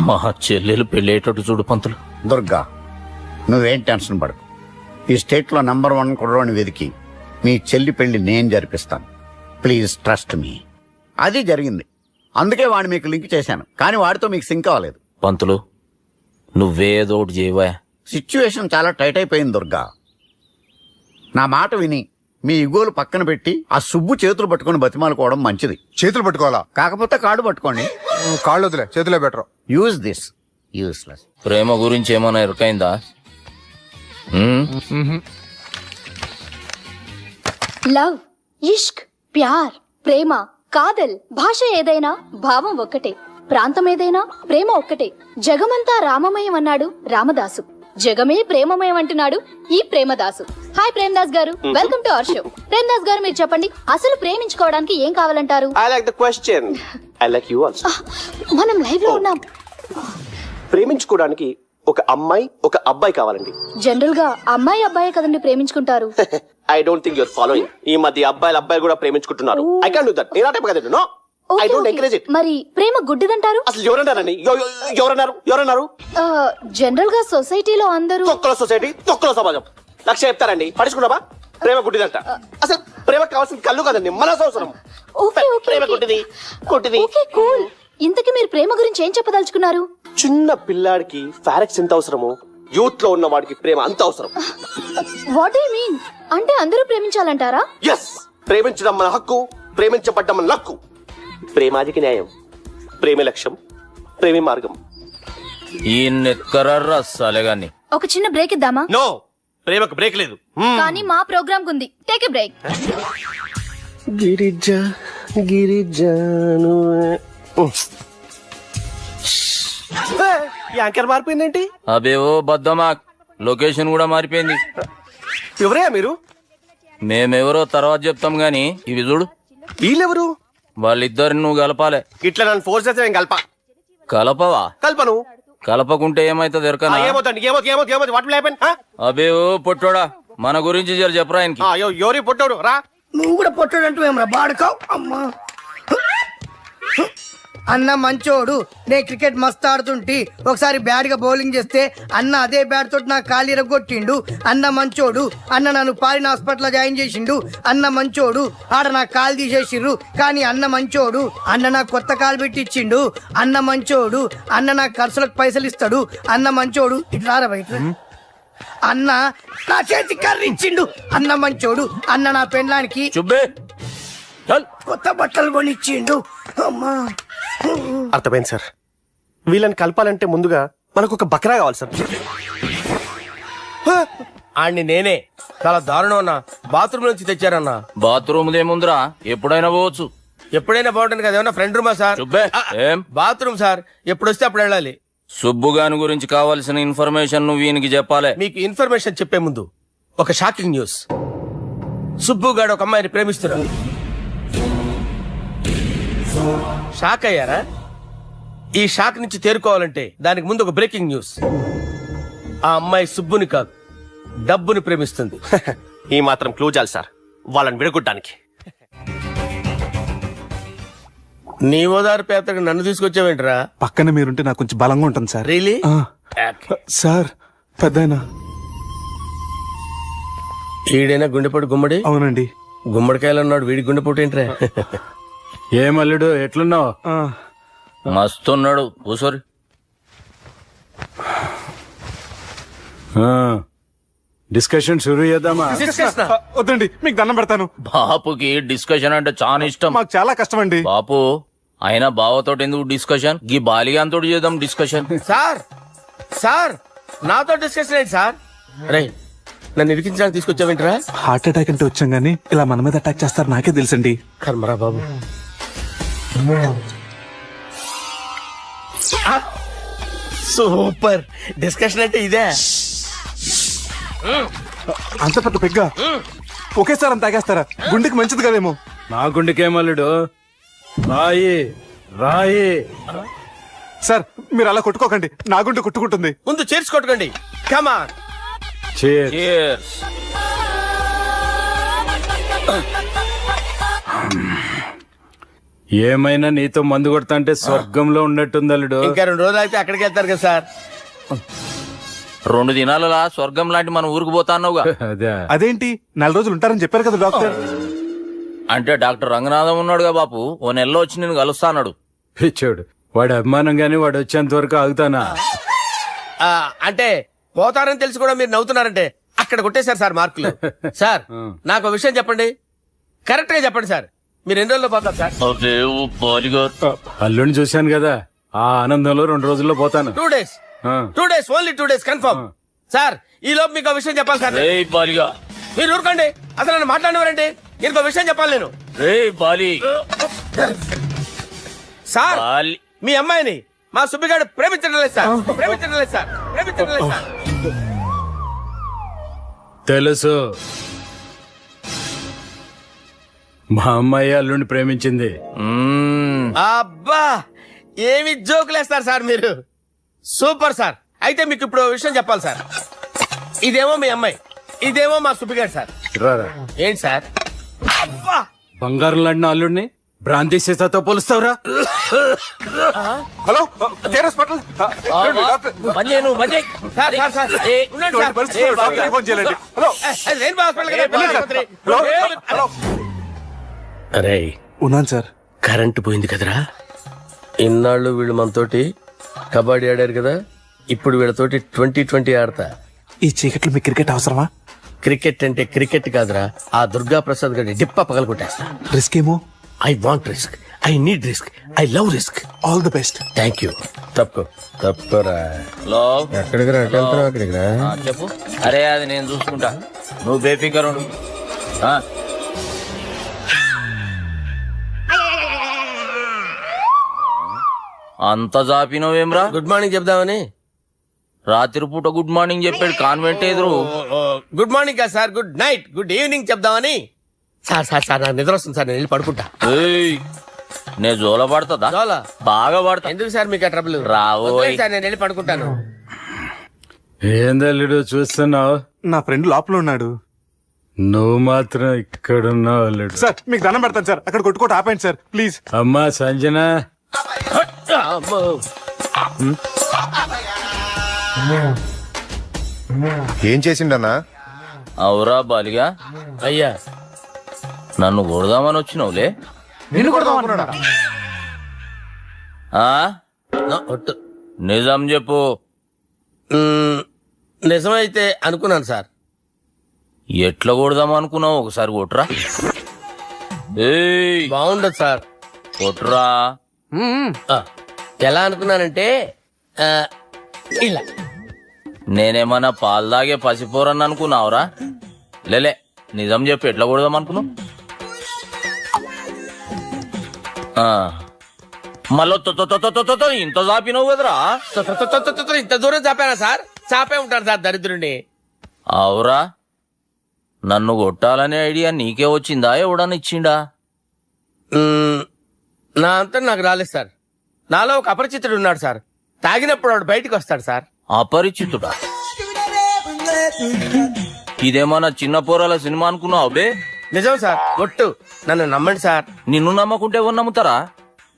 మా చెల్లెలు పెళ్ళేటట్టు చూడు పంతులు. దుర్గా, నువ్వేం టెన్షన్ పడకు. ఈ స్టేట్ లో నంబర్ 1 కుర్రోని వెతికి మీ చెల్లి పెళ్లి నేను జరిపిస్తాను. Please trust me. అది జరిగింది, అందుకే వాడిని మీకు లింక్ చేశాను. కానీ వాడితో మీకు సింక్ అవ్వలేదు. పంతులు, నువ్వేదో ఒకటి చేయవా. సిచ్యువేషన్ చాలా టైట్ అయిపోయింది దుర్గా. నా మాట విని మీ ఇగోలు పక్కన పెట్టి ఆ సుబ్బు చేతులు పట్టుకుని బతిమాలుకోవడం మంచిది. చేతులు పట్టుకోవాలా? కాకపోతే కాడు పట్టుకోండి. కాళ్ళు వదిలే, చేతులే బెటర్. Use this. యూస్లెస్. ప్రేమ గురించి ఏమైనా ఎరుకైందా? లవ్, ఇష్క్, ప్యార్, ప్రేమ, కాదల్, భాష ఏదైనా భావం ఒక్కటే, ప్రాంతం ఏదైనా ప్రేమ ఒక్కటే. జగమంతా రామమయం అన్నాడు రామదాసు, జగమే ప్రేమమయం అంటున్నాడు ఈ ప్రేమదాసు. హాయ్ ప్రేమదాస్ గారు, welcome to our show. Premadasa గారు, మీరు చెప్పండి, అసలు ప్రేమించుకోవడానికి ఏం కావాలంటారు? I like the question. I like you also. మనం లైవ్ లో ఉన్నాం. ప్రేమించుకోవడానికి ఒక అమ్మాయి ఒక అబ్బాయి కావాలండి. జనరల్ గా అమ్మాయి అబ్బాయి కదండి ప్రేమించుకుంటారు. I don't think your following. ఈ మధ్య అబ్బాయిలు కూడా ప్రేమించుకుంటున్నారు. I can't do that. నేను ఆ టైప్ కదండి. No, I don't encourage it. మరి ప్రేమ గుడ్డిదంటారు? అసలు ఎవరన్నారండి? ఎవరన్నారు? జనరల్ గా సొసైటీలో అందరూ తొక్కల సొసైటీ, తొక్కల సమాజం లక్ష చెప్తారండి. పడుచుకున్నావా? ప్రేమ గుడ్డిదంట. అసలు ప్రేమ కావాల్సిన కళ్ళు కదండి, మనసు అవసరం. ప్రేమ గుడ్డిది. Okay, cool. ఇంతకీ మీరు ప్రేమ గురించి ఏం చెప్పదలుచుకున్నారు? చిన్న పిల్లాడికి ఫారెక్స్ ఎంత అవసరమో యూత్ లో ఉన్న వాడికి ప్రేమ అంత అవసరం. What you mean? అంటే అందరూ ప్రేమించాలంటారా? ఎస్, ప్రేమించడం మన హక్కు, ప్రేమించబడ్డం మన లక్కు. ప్రేమాదికి న్యాయం, ప్రేమ లక్ష్యం, ప్రేమ మార్గం. ఈ నెక్కరర్రా సాలేగాన్ని. ఒక చిన్న బ్రేక్ ఇద్దామా? నో, ప్రేమకు బ్రేక్ లేదు. కానీ మా ప్రోగ్రామ్ కుంది. Take a break. గిరిజాను యాంకర్ మారిపోయిందేంటి? అబే ఓ బద్దమా, లొకేషన్ కూడా మారిపోయింది. ఎవరయ్యా మీరు? మేమెవరో తర్వాత చెప్తాం గాని ఇవి చూడు. వీళ్ళెవరు? వాళ్ళిద్దరిని నువ్వు కలపాలే. ఇట్లా నన్ను ఫోర్స్ చేస్తే నేను కలపవా? కల్పను. కలపకుంటే ఏమైతుంది ఎరకనా? ఏమవుతుంది? What will happen? అబే ఓ పొట్టోడా, మన గురించి జర చెప్పరా ఆయనకి. ఎవరి పొట్టాడు రా. నువ్వు కూడా పొట్టాడంటూ ఏమరా బాడుకావు? అమ్మా అన్న మంచోడు. నేను క్రికెట్ మస్తు ఆడుతుంటి, ఒకసారి బ్యాట్ గా బౌలింగ్ చేస్తే అన్న అదే బ్యాట్ తోటి నా కాలు ఇరగొట్టిండు. అన్న మంచోడు. అన్న నన్ను పాలిన హాస్పిటల్ జాయిన్ చేసిండు. అన్న మంచోడు. ఆడ నా కాలు తీసేసిర్రు, కానీ అన్న మంచోడు. అన్న నాకు కొత్త కాలు పెట్టిచ్చిండు. అన్న మంచోడు. అన్న నాకు ఖర్చులకు పైసలు ఇస్తాడు. అన్న మంచోడు. ఇట్లా బయట అన్న నా చేతి కర్రీ ఇచ్చిండు. అన్న మంచోడు. అన్న నా పెళ్ళానికి చుబ్బే కొత్త బట్టలు కొనిచ్చిండు. అమ్మా అర్థమైంది సార్. వీళ్ళని కలపాలంటే ముందుగా మనకు ఒక బకరా కావాలి సార్. ఆడిని నేనే చాలా దారుణం అన్నా. బాత్రూమ్ నుంచి తెచ్చారన్నా. బాత్రూమ్ దేముందిరా, ఎప్పుడైనా పోవచ్చు. ఎప్పుడైనా బాగుంటుంది కదా. ఏమన్నా ఫ్రెండ్ రూమా సార్? చుబ్బే ఏం బాత్రూమ్ సార్, ఎప్పుడు వస్తే అప్పుడు వెళ్ళాలి. సుబ్బుగాని గురించి కావాల్సిన ఇన్ఫర్మేషన్ నువ్వు వీనికి చెప్పాలి. మీకు ఇన్ఫర్మేషన్ చెప్పే ముందు ఒక షాకింగ్ న్యూస్. సుబ్బుగాడు ఒక అమ్మాయిని ప్రేమిస్తున్నాడు. షాక్ అయ్యారా? ఈ షాక్ నుంచి తేరుకోవాలంటే దానికి ముందు ఒక బ్రేకింగ్ న్యూస్. ఆ అమ్మాయి సుబ్బుని కాదు, డబ్బుని ప్రేమిస్తుంది. ఈ మాత్రం క్లూ చాలు సార్. వాళ్ళని విడగొట్టడానికి. నీ ఓదారు పేతకు నన్ను తీసుకొచ్చావేంట్రా? పక్కన మీరుంటే నాకు కొంచెం బలంగా ఉంటుంది సార్. రియలీ? సార్ పెద్దయినా. ఈడైనా గుండెపోటు గుమ్మడి? అవునండి. గుమ్మడికాయలు అన్నాడు, వీడి గుండెపోటు ఏంట్రా? ఏమల్లుడు ఎట్లున్నావు? మస్తున్నాడు కూసోరి. డిస్కషన్ షురూ చేద్దామా? వద్దండి, మీకు దండం పెడతాను. బాపుకి డిస్కషన్ అంటే చాలా ఇష్టం. మాకు చాలా కష్టం అండి. బాపు అయినా బావతో ఎందుకు డిస్కషన్? గీ బాలిగాంతో చేద్దాం డిస్కషన్. సార్ సార్ నాతో డిస్కషన్ ఏంటి సార్? రే నన్ను ఇరికించడానికి తీసుకొచ్చావేంట్రా? హార్ట్ అటాక్ అంటే వచ్చాం గానీ ఇలా మన మీద అటాక్ చేస్తారు నాకే తెలుసండి. కర్మరా బాబు. సూపర్ డిస్కషన్ అంటే ఇదే. అంత పెద్ద పెగ్గ ఒకేసారి అంత తాగేస్తారా? గుండెకి మంచిది కదేమో. నా గుండెకేమల్లుడు రాయి రాయి. సార్ మీరు అలా కొట్టుకోకండి, నా గుండె కొట్టుకుంటుంది. ముందు చేర్చి కొట్టుకోండి. కమాన్. Cheers. ఏమైనా నీతో మందు కొడతా అంటే స్వర్గంలో ఉన్నట్టుంది అల్లుడు. ఇంకా 2 రోజులు అయితే అక్కడికి వెళ్తారు కదా సార్. 2 దినాలలా స్వర్గం లాంటి మన ఊరికి పోతాన్నావుగా. అదే అదేంటి 4 రోజులు ఉంటారని చెప్పారు కదా డాక్టర్. అంటే డాక్టర్ రంగనాథం ఉన్నాడుగా బాపు, ఓ నెలలో వచ్చి నేను కలుస్తా అన్నాడు. పిచ్చోడు, వాడు అభిమానం గాని వాడు వచ్చేంత వరకు ఆగుతానా? అంటే పోతారని తెలిసి కూడా మీరు నవ్వుతున్నారంటే అక్కడ కొట్టేశారు సార్ మార్కులు. సార్ నాకు విషయం చెప్పండి, కరెక్ట్ గా చెప్పండి సార్. మీరు ఎన్ని రోజుల్లో పోతారు సార్? అల్లుడిని చూశాను కదా, ఆ ఆనందంలో 2 రోజుల్లో పోతాను. 2 days. 2 days, only 2 days confirm. Sir ఈ లోపు మీకు విషయం చెప్పాలి సార్. మీరు ఊరుకోండి, అసలు నన్ను మాట్లాడినవారంటే ఇంకో విషయం చెప్పాలి నేను. సార్ మీ అమ్మాయిని మా సుబ్బిగాడు ప్రేమించడం లేదు సార్. ప్రేమించడం లేదు సార్. ప్రేమించడం లేదు సార్. తెలుసు, మా అమ్మాయి అల్లుడిని ప్రేమించింది. అబ్బా ఏమి జోకులేస్తారు సార్ మీరు. Super sir. అయితే మీకు ఇప్పుడు ఓ విషయం చెప్పాలి సార్. ఇదేమో మీ అమ్మాయి, ఇదేమో మా సుబ్బిగాడు సార్. రారా. ఏంటి సార్? అబ్బా బంగారం లాంటి అల్లుడిని భ్రాంతి సీతతో పోలుస్తావురా? Hello care hospital. అరే ఉన్నాను సార్. కరెంటు పోయింది కదరా. ఇన్నాళ్ళు వీళ్ళు మనతోటి కబడ్డీ ఆడారు కదా, ఇప్పుడు వీళ్ళతోటి 2020 ఆడతా. ఈ చీకట్లో మీ క్రికెట్ అవసరమా? క్రికెట్ అంటే క్రికెట్ కాదురా, ఆ దుర్గా ప్రసాద్ గారి డిప్ప పగల కొట్టేస్తా. రిస్క్ ఏమో. I want risk, I need risk, I love risk. All the best. Thank you. తప్పుకోరా. ఎక్కడికి రా? అక్కడికి రా. చెప్పు. అరే అది నేను చూసుకుంటా, నువ్వు బేఫికర్ ఉండు. అంత జాపినవేమ్రా? గుడ్ మార్నింగ్ చెప్దామని. రాత్రి పూట గుడ్ మార్నింగ్ చెప్పాడు కాన్వెంట్ ఎదురు. గుడ్ మార్నింగ్ కాదు sir, good night, good evening చెప్దామని. సార్ సార్ సార్ నాకు నిద్ర వస్తుంది సార్, నేను వెళ్ళి పడుకుంటా. నేను జోల పడుతుందా? జోల బాగా పడతా. ఎందుకు సార్ మీకు ట్రబుల్? రావో సార్, నేను వెళ్ళి పడుకుంటాను. ఏందల్లుడు చూస్తున్నావు? నా ఫ్రెండ్ లోపల ఉన్నాడు. నువ్వు మాత్రం ఇక్కడున్నావు అల్లుడు. సార్ మీకు దండం పెడతాను సార్, అక్కడ కొట్టుకోట ఆపండి సార్ ప్లీజ్. అమ్మా సంజన, ఏం చేసిండన్నా? అవురా బాలిగా, అయ్యా నన్ను కొడదామని వచ్చినావులే. నిన్ను కొడదామన్నాడా? నిజం చెప్పు. నిజమైతే అనుకున్నాను సార్. ఎట్లా కొడదాం అనుకున్నావు? ఒకసారి కొట్రా. బాగుండదు సార్. కొట్రా. ఎలా అనుకున్నానంటే ఇలా. నేనేమన్నా పాలు తాగే పసిపోరని అనుకున్నావురా? లేలే, నిజం చెప్పి ఎట్లా కొడదాం అనుకున్నావు? మళ్ళీ ఇంత చాపినావు కదరా? ఇంత దూరం చాపానా సార్? చాపే ఉంటాను సార్ దరిద్రుడిని. అవురా, నన్ను కొట్టాలనే ఐడియా నీకే వచ్చిందా? ఎవడన్నా ఇచ్చిండా? నా అంతా నాకు రాలేదు సార్. నాలో ఒక అపరిచితుడు ఉన్నాడు సార్. తాగినప్పుడు వాడు బయటకు వస్తాడు సార్. అపరిచితుడా? ఇదేమన్నా చిన్న పోరాల సినిమా అనుకున్నావు బే? నిజం సార్ ఒట్టు నన్ను నమ్మండి సార్. నిన్ను నమ్మకుంటే ఎవరు నమ్ముతారా?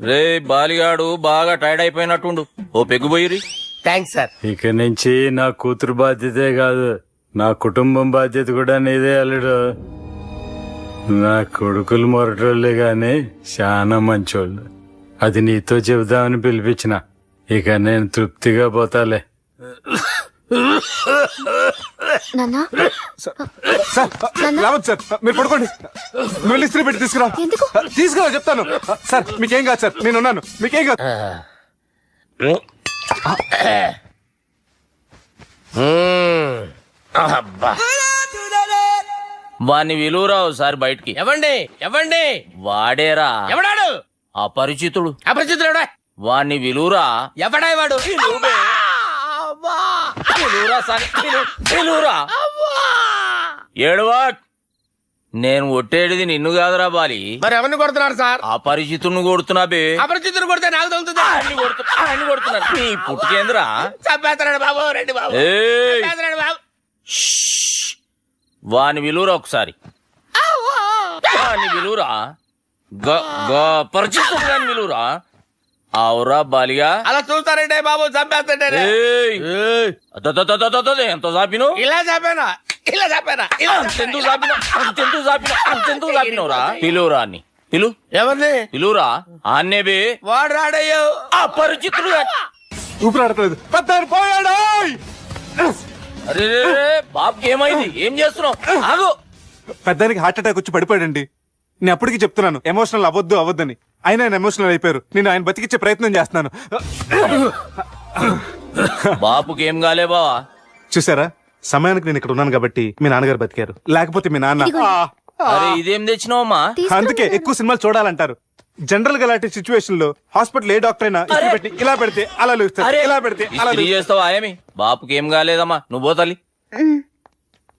రే బాలిగాడు బాగా టైర్డ్ అయిపోయినట్టుండు, ఓ పెగ్గుబోయిరి. Thanks sir. ఇక నుంచి నా కూతురు బాధ్యతే కాదు, నా కుటుంబం బాధ్యత కూడా నీదే అల్లుడు. నా కొడుకులు మొరటోళ్ళే గాని చాలా మంచోళ్ళు. అది నీతో చెబుదామని పిలిపించిన. ఇక నేను తృప్తిగా పోతాలే. నాన్నా సార్ రావద్దు సార్, మీరు పడుకోండి. నువ్వు వెళ్ళి ఇస్త్రీ పెట్టి తీసుకురా. తీసుకురా చెప్తాను. సార్ మీకేం కాదు సార్, నేనున్నాను, మీకేం కాదు. అబ్బా వాణ్ణి విలువరావు సార్ బయటికి. ఎవండి ఎవండి వాడేరా ఎవడాడు? అపరిచితుడు. అపరిచితుడు ఎవడా? వాణ్ణి విలువరా. ఎవడా వాడు? విలువరా సార్, విలువరా. ఏడవా, నేను ఒట్టేడిది నిన్ను కాదురా బాలి. మరి ఎవరిని కొడుతున్నారు సార్? అపరిచితుడిని కొడుతున్నా బే. అపరిచితుడు కొడితే నాకు తగులుతుంది. ఆయన్ని కొడుతున్నారు. నీ పుట్టుకేంద్రా? చంపేస్తాడు బాబు, రండి బాబు. ఏయ్, చంపేస్తాడు బాబు. వాని విలువరా ఒకసారి. వాని విలువరా. పరిచితుడు గాని విలువరా. ఆవురా బాలిగా. అలా చూస్తారంటే బాబు, చంపేస్తాడే. ఎంత చాపిను? ఇలా చంపానా, ఇలా చంపానా, ఇలా అంతెందుకు చాపిన, అంతెందుకు చాపిన, అంతెందుకు చాపినవురా? పిలువురా అన్ని పిలు. ఎవరిని? పిలువురా ఆన్నే బే. వాడు రాడయ్యో. అపరిచితుడు గాని. ఊపిరాడట్లేదు, పెద్ద పోయాడు. అరే బాబుకి ఏమైంది? ఏం చేస్తున్నావు? ఆగు. పెద్దానికి హార్ట్ అటాక్ వచ్చి పడిపోయాడండి. నేను అప్పటికి చెప్తున్నాను ఎమోషనల్ అవ్వద్దని. అయినా ఆయన ఎమోషనల్ అయిపోయారు. నేను ఆయన బతికిచ్చే ప్రయత్నం చేస్తున్నాను. బాబుకి ఏం కాలే బావా? చూసారా, సమయానికి నేను ఇక్కడ ఉన్నాను కాబట్టి మీ నాన్నగారు బతికారు. లేకపోతే మీ నాన్న. అరే ఇదేం తెచ్చినావమ్మా? అందుకే ఎక్కువ సినిమాలు చూడాలంటారు. జనరల్ గా ఇలాంటి సిచ్యువేషన్ లో హాస్పిటల్ ఏ డాక్టర్ అయినా ఇస్త్రీ పెట్టి ఇలా పెడితే అలా లేస్తారు, ఇలా పెడితే అలా ఇస్త్రీ చేస్తావా ఏమి? బాపుకి ఏం కాలేదమ్మా, నువ్వు పోతల్లి.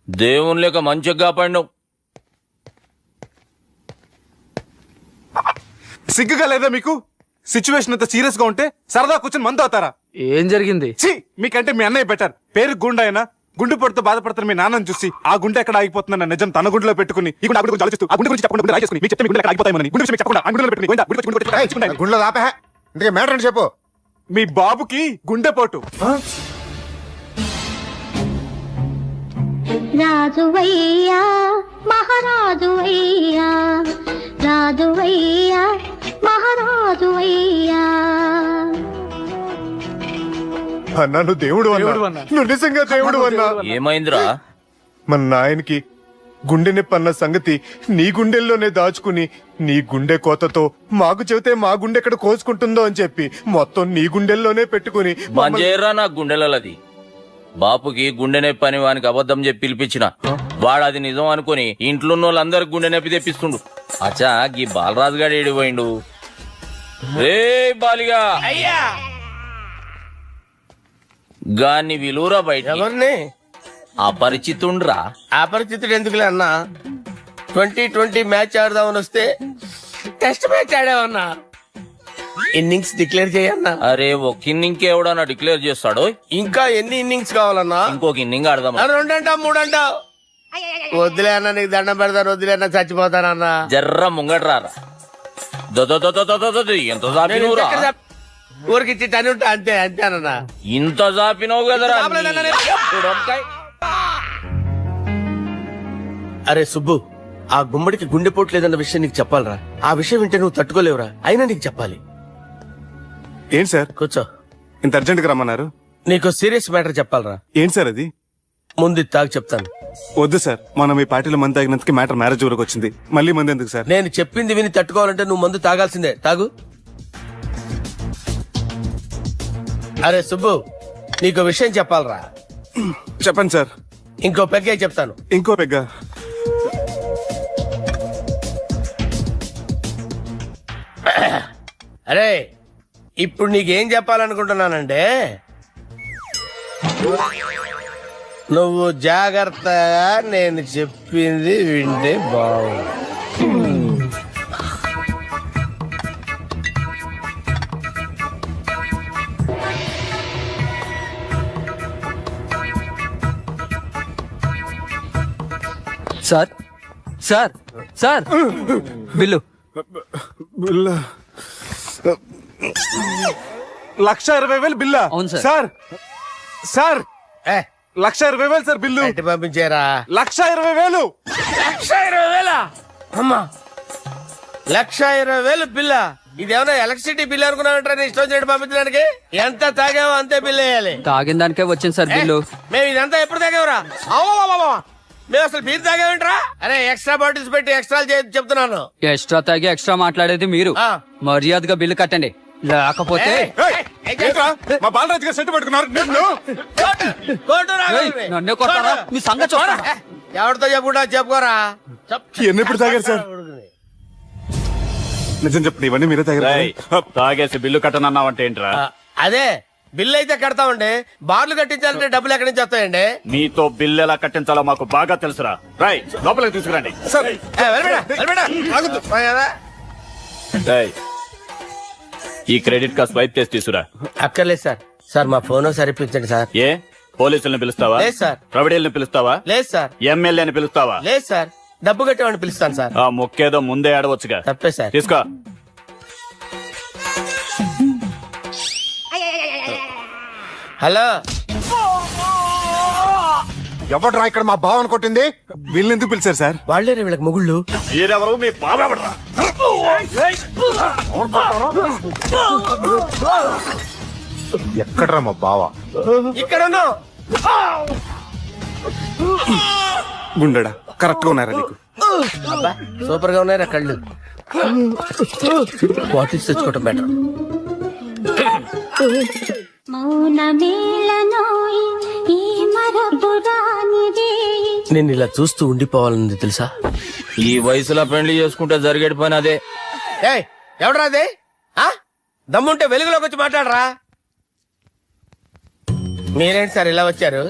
దేవుని లేక మంచిగా కాపాడినావు. సిగ్గుగా లేదా మీకు? సిచ్యువేషన్ అంత సీరియస్ గా ఉంటే సరదా కూర్చొని మందు అవుతారా? ఏం జరిగింది? ఛీ, మీకంటే మీ అన్నయ్య బెటర్. పేరు గుండె అయినా గుండె పొడితో బాధపడుతున్న మీ నాన్నని చూసి ఆ గుండె ఎక్కడ ఆగిపోతుందన్న నిజం తన గుండెలో పెట్టుకుని ఈ గుండె గురించి ఆలోచిస్తూ ఆ గుండె గురించి చెప్పకుండా రాజేసుకుని మీకు చెప్తే మీ గుండె ఎక్కడ ఆగిపోతాయని గుండె విషయం చెప్పకుండా ఆ గుండెలో పెట్టుకుని గోవిందా, గుండె గుండె గుండెలో ఆపే. ఇంతకీ మ్యాటర్ అని చెప్పు. మీ బాబుకి గుండెపోటు. రాజువయ్యా మహారాజువయ్యా, రాజువయ్యా మహారాజువయ్యా. అన్నా నువ్వు దేవుడు అన్నా, నువ్వు నిజంగా దేవుడు అన్నా. ఏమైందిరా? మన నాయనకి గుండె నొప్పి అన్న సంగతి నీ గుండెల్లోనే దాచుకుని నీ గుండె కోతతో మాకు చెబితే మా గుండె ఎక్కడ కోసుకుంటుందో అని చెప్పి మొత్తం నీ గుండెల్లోనే పెట్టుకుని మంజేరా నా గుండెలది. బాపుకి గుండె నొప్పి అని వానికి అబద్ధం చెప్పి పిలిపించిన వాడు అది నిజం అనుకుని ఇంట్లో వాళ్ళందరికి గుండె నొప్పి తెప్పిస్తుండు. అచ్చా గీ బాలరాజు గారు ఏడిపోయిండు. రే బాలిగా, అయ్యా గాన్ని విలువరా బయట. ఎవరిని? అపరిచితుండ్రా. అపరిచితుడు ఎందుకులే అన్నా, 2020 మ్యాచ్ ఆడదామని వస్తే టెస్ట్ మ్యాచ్ ఆడామన్నా. ఇన్నింగ్స్ డిక్లేర్ చేయన్నా. అరే ఒక ఇన్నింగ్ ఎవడన్నా డిక్లేర్ చేస్తాడు? ఇంకా ఎన్ని ఇన్నింగ్స్ కావాలన్నా? ఇంకొక ఇన్నింగ్ ఆడదాం. 2 అంటావు 3 అంటావు. వద్దులే అన్న, నీకు దండం పెడతాను, వద్దులే అన్న, చచ్చిపోతానన్నా. జర్ర ముంగట్రారా. ఎంత చాపినవురా? ఊరికి ఇచ్చి తని ఉంటా, అంతే అంతేనన్నా. ఇంత చాపినవు కదరా. అరే సుబ్బు, ఆ గుమ్మడికి గుండెపోటు లేదన్న విషయం నీకు చెప్పాలరా. ఆ విషయం వింటే నువ్వు తట్టుకోలేవురా, అయినా నీకు చెప్పాలి. ఏంటి సార్ కూర్చో. ఇంత అర్జెంట్ గా రమ్మన్నారు? నీకు సీరియస్ మ్యాటర్ చెప్పాలరా. ఏంటి సార్ అది? ముందు ఇది తాగు చెప్తాను. వద్దు సార్, మనం ఈ పార్టీలో మంది తాగినందుకు మ్యాటర్ మ్యారేజ్ వరకు వచ్చింది. మళ్ళీ మంది ఎందుకు సార్? నేను చెప్పింది విని తట్టుకోవాలంటే నువ్వు మందు తాగాల్సిందే. తాగు. అరే సుబ్బు, నీకు విషయం చెప్పాలరా. చెప్పండి సార్. ఇంకో పెగ్గే చెప్తాను. ఇంకో పెగ్గా? అరే ఇప్పుడు నీకేం చెప్పాలనుకుంటున్నానంటే, నువ్వు జాగ్రత్తగా నేను చెప్పింది వింటే బాగుంది. సార్ సార్ సార్ బిల్లు 1,20,000 బిల్లా? అవును సార్. సార్ సార్ ఏ 1,20,000 సార్ బిల్లు. ఎట్టి పంపించారా? 1,20,000. 1,20,000 అమ్మా, 1,20,000 బిల్ల. ఇదేమన్నా ఎలక్ట్రిసిటీ బిల్ అనుకున్నామంటారా? నీ ఇష్టం చేయడం పంపించడానికి ఎంత తాగావో అంతే బిల్ వేయాలి. తాగిన దానికే వచ్చింది సార్ బిల్లు. మేము ఇదంతా ఎప్పుడు తాగేవరా? మేము అసలు బీర్ తాగేమంటారా? అరే ఎక్స్ట్రా బాటిల్స్ పెట్టి ఎక్స్ట్రా చెప్తున్నాను. ఎక్స్ట్రా తాగి ఎక్స్ట్రా మాట్లాడేది మీరు. ఆ. మర్యాదగా బిల్లు కట్టండి, లేకపోతే ఏంట్రా మా బాలరాజు గారు సెట్ పెట్టుకున్నారు నిన్ను? ఏయ్, నన్నే కొడతారా? మీ సంగతి చూడరా? ఎవరితో చెప్పుకుంటా చెప్పుకోరా. ఎన్ని ఎప్పుడు తాగారు సార్? నిజం చెప్పండి, ఇవన్నీ మీరే తాగారు. తాగేసి బిల్లు కట్టనన్నావంటే ఏంట్రా? అదే బిల్లు అయితే కడతామండి, బార్లు కట్టించాలంటే డబ్బులు ఎక్కడి నుంచి వస్తాయండి? మీతో బిల్లు ఎలా కట్టించాలో మాకు బాగా తెలుసురా. రై లోపలికి తీసుకురండి. రేయ్, ఈ క్రెడిట్ కార్డ్ స్వైప్ చేసి తీసుకురా. అక్కర్లేదు సార్. సార్ మా ఫోన్ సరిపించండి సార్. ఏ పోలీసుల్ని పిలుస్తావా? లేదు సార్. ప్రొవిడీల్ని పిలుస్తావా? లేదు సార్. ఎమ్మెల్యేని పిలుస్తావా? లేదు సార్. డబ్బు కట్టేవాడిని పిలుస్తాను సార్. ఆ మొక్కేదో ముందే ఆడవచ్చుగా. తప్పే సార్. తీసుకో. హలో, ఎవడ్రా ఇక్కడ మా బావని కొట్టింది? వీళ్ళని ఎందుకు పిలిచారు సార్? వాళ్ళే వీళ్ళకి మొగుళ్ళు. మీరెవరు? మీ బాబా. ఎక్కడ్రా మా బావ? ఇక్కడ ఉన్నావు. గుండెడా కరెక్ట్ గా ఉన్నారా నీకు? అబ్బా సూపర్ గా ఉన్నారా కళ్ళు. బాటిల్స్ తెచ్చుకోవటం బెటర్. నేను ఇలా చూస్తూ ఉండిపోవాలని తెలుసా? ఈ వయసులో పెళ్లి చేసుకుంటే జరిగేటి పని అదే. ఏయ్ ఎవడరా అదే? దమ్ముంటే వెలుగులోకి వచ్చి మాట్లాడరా. మీరేంటి సార్ ఇలా వచ్చారు?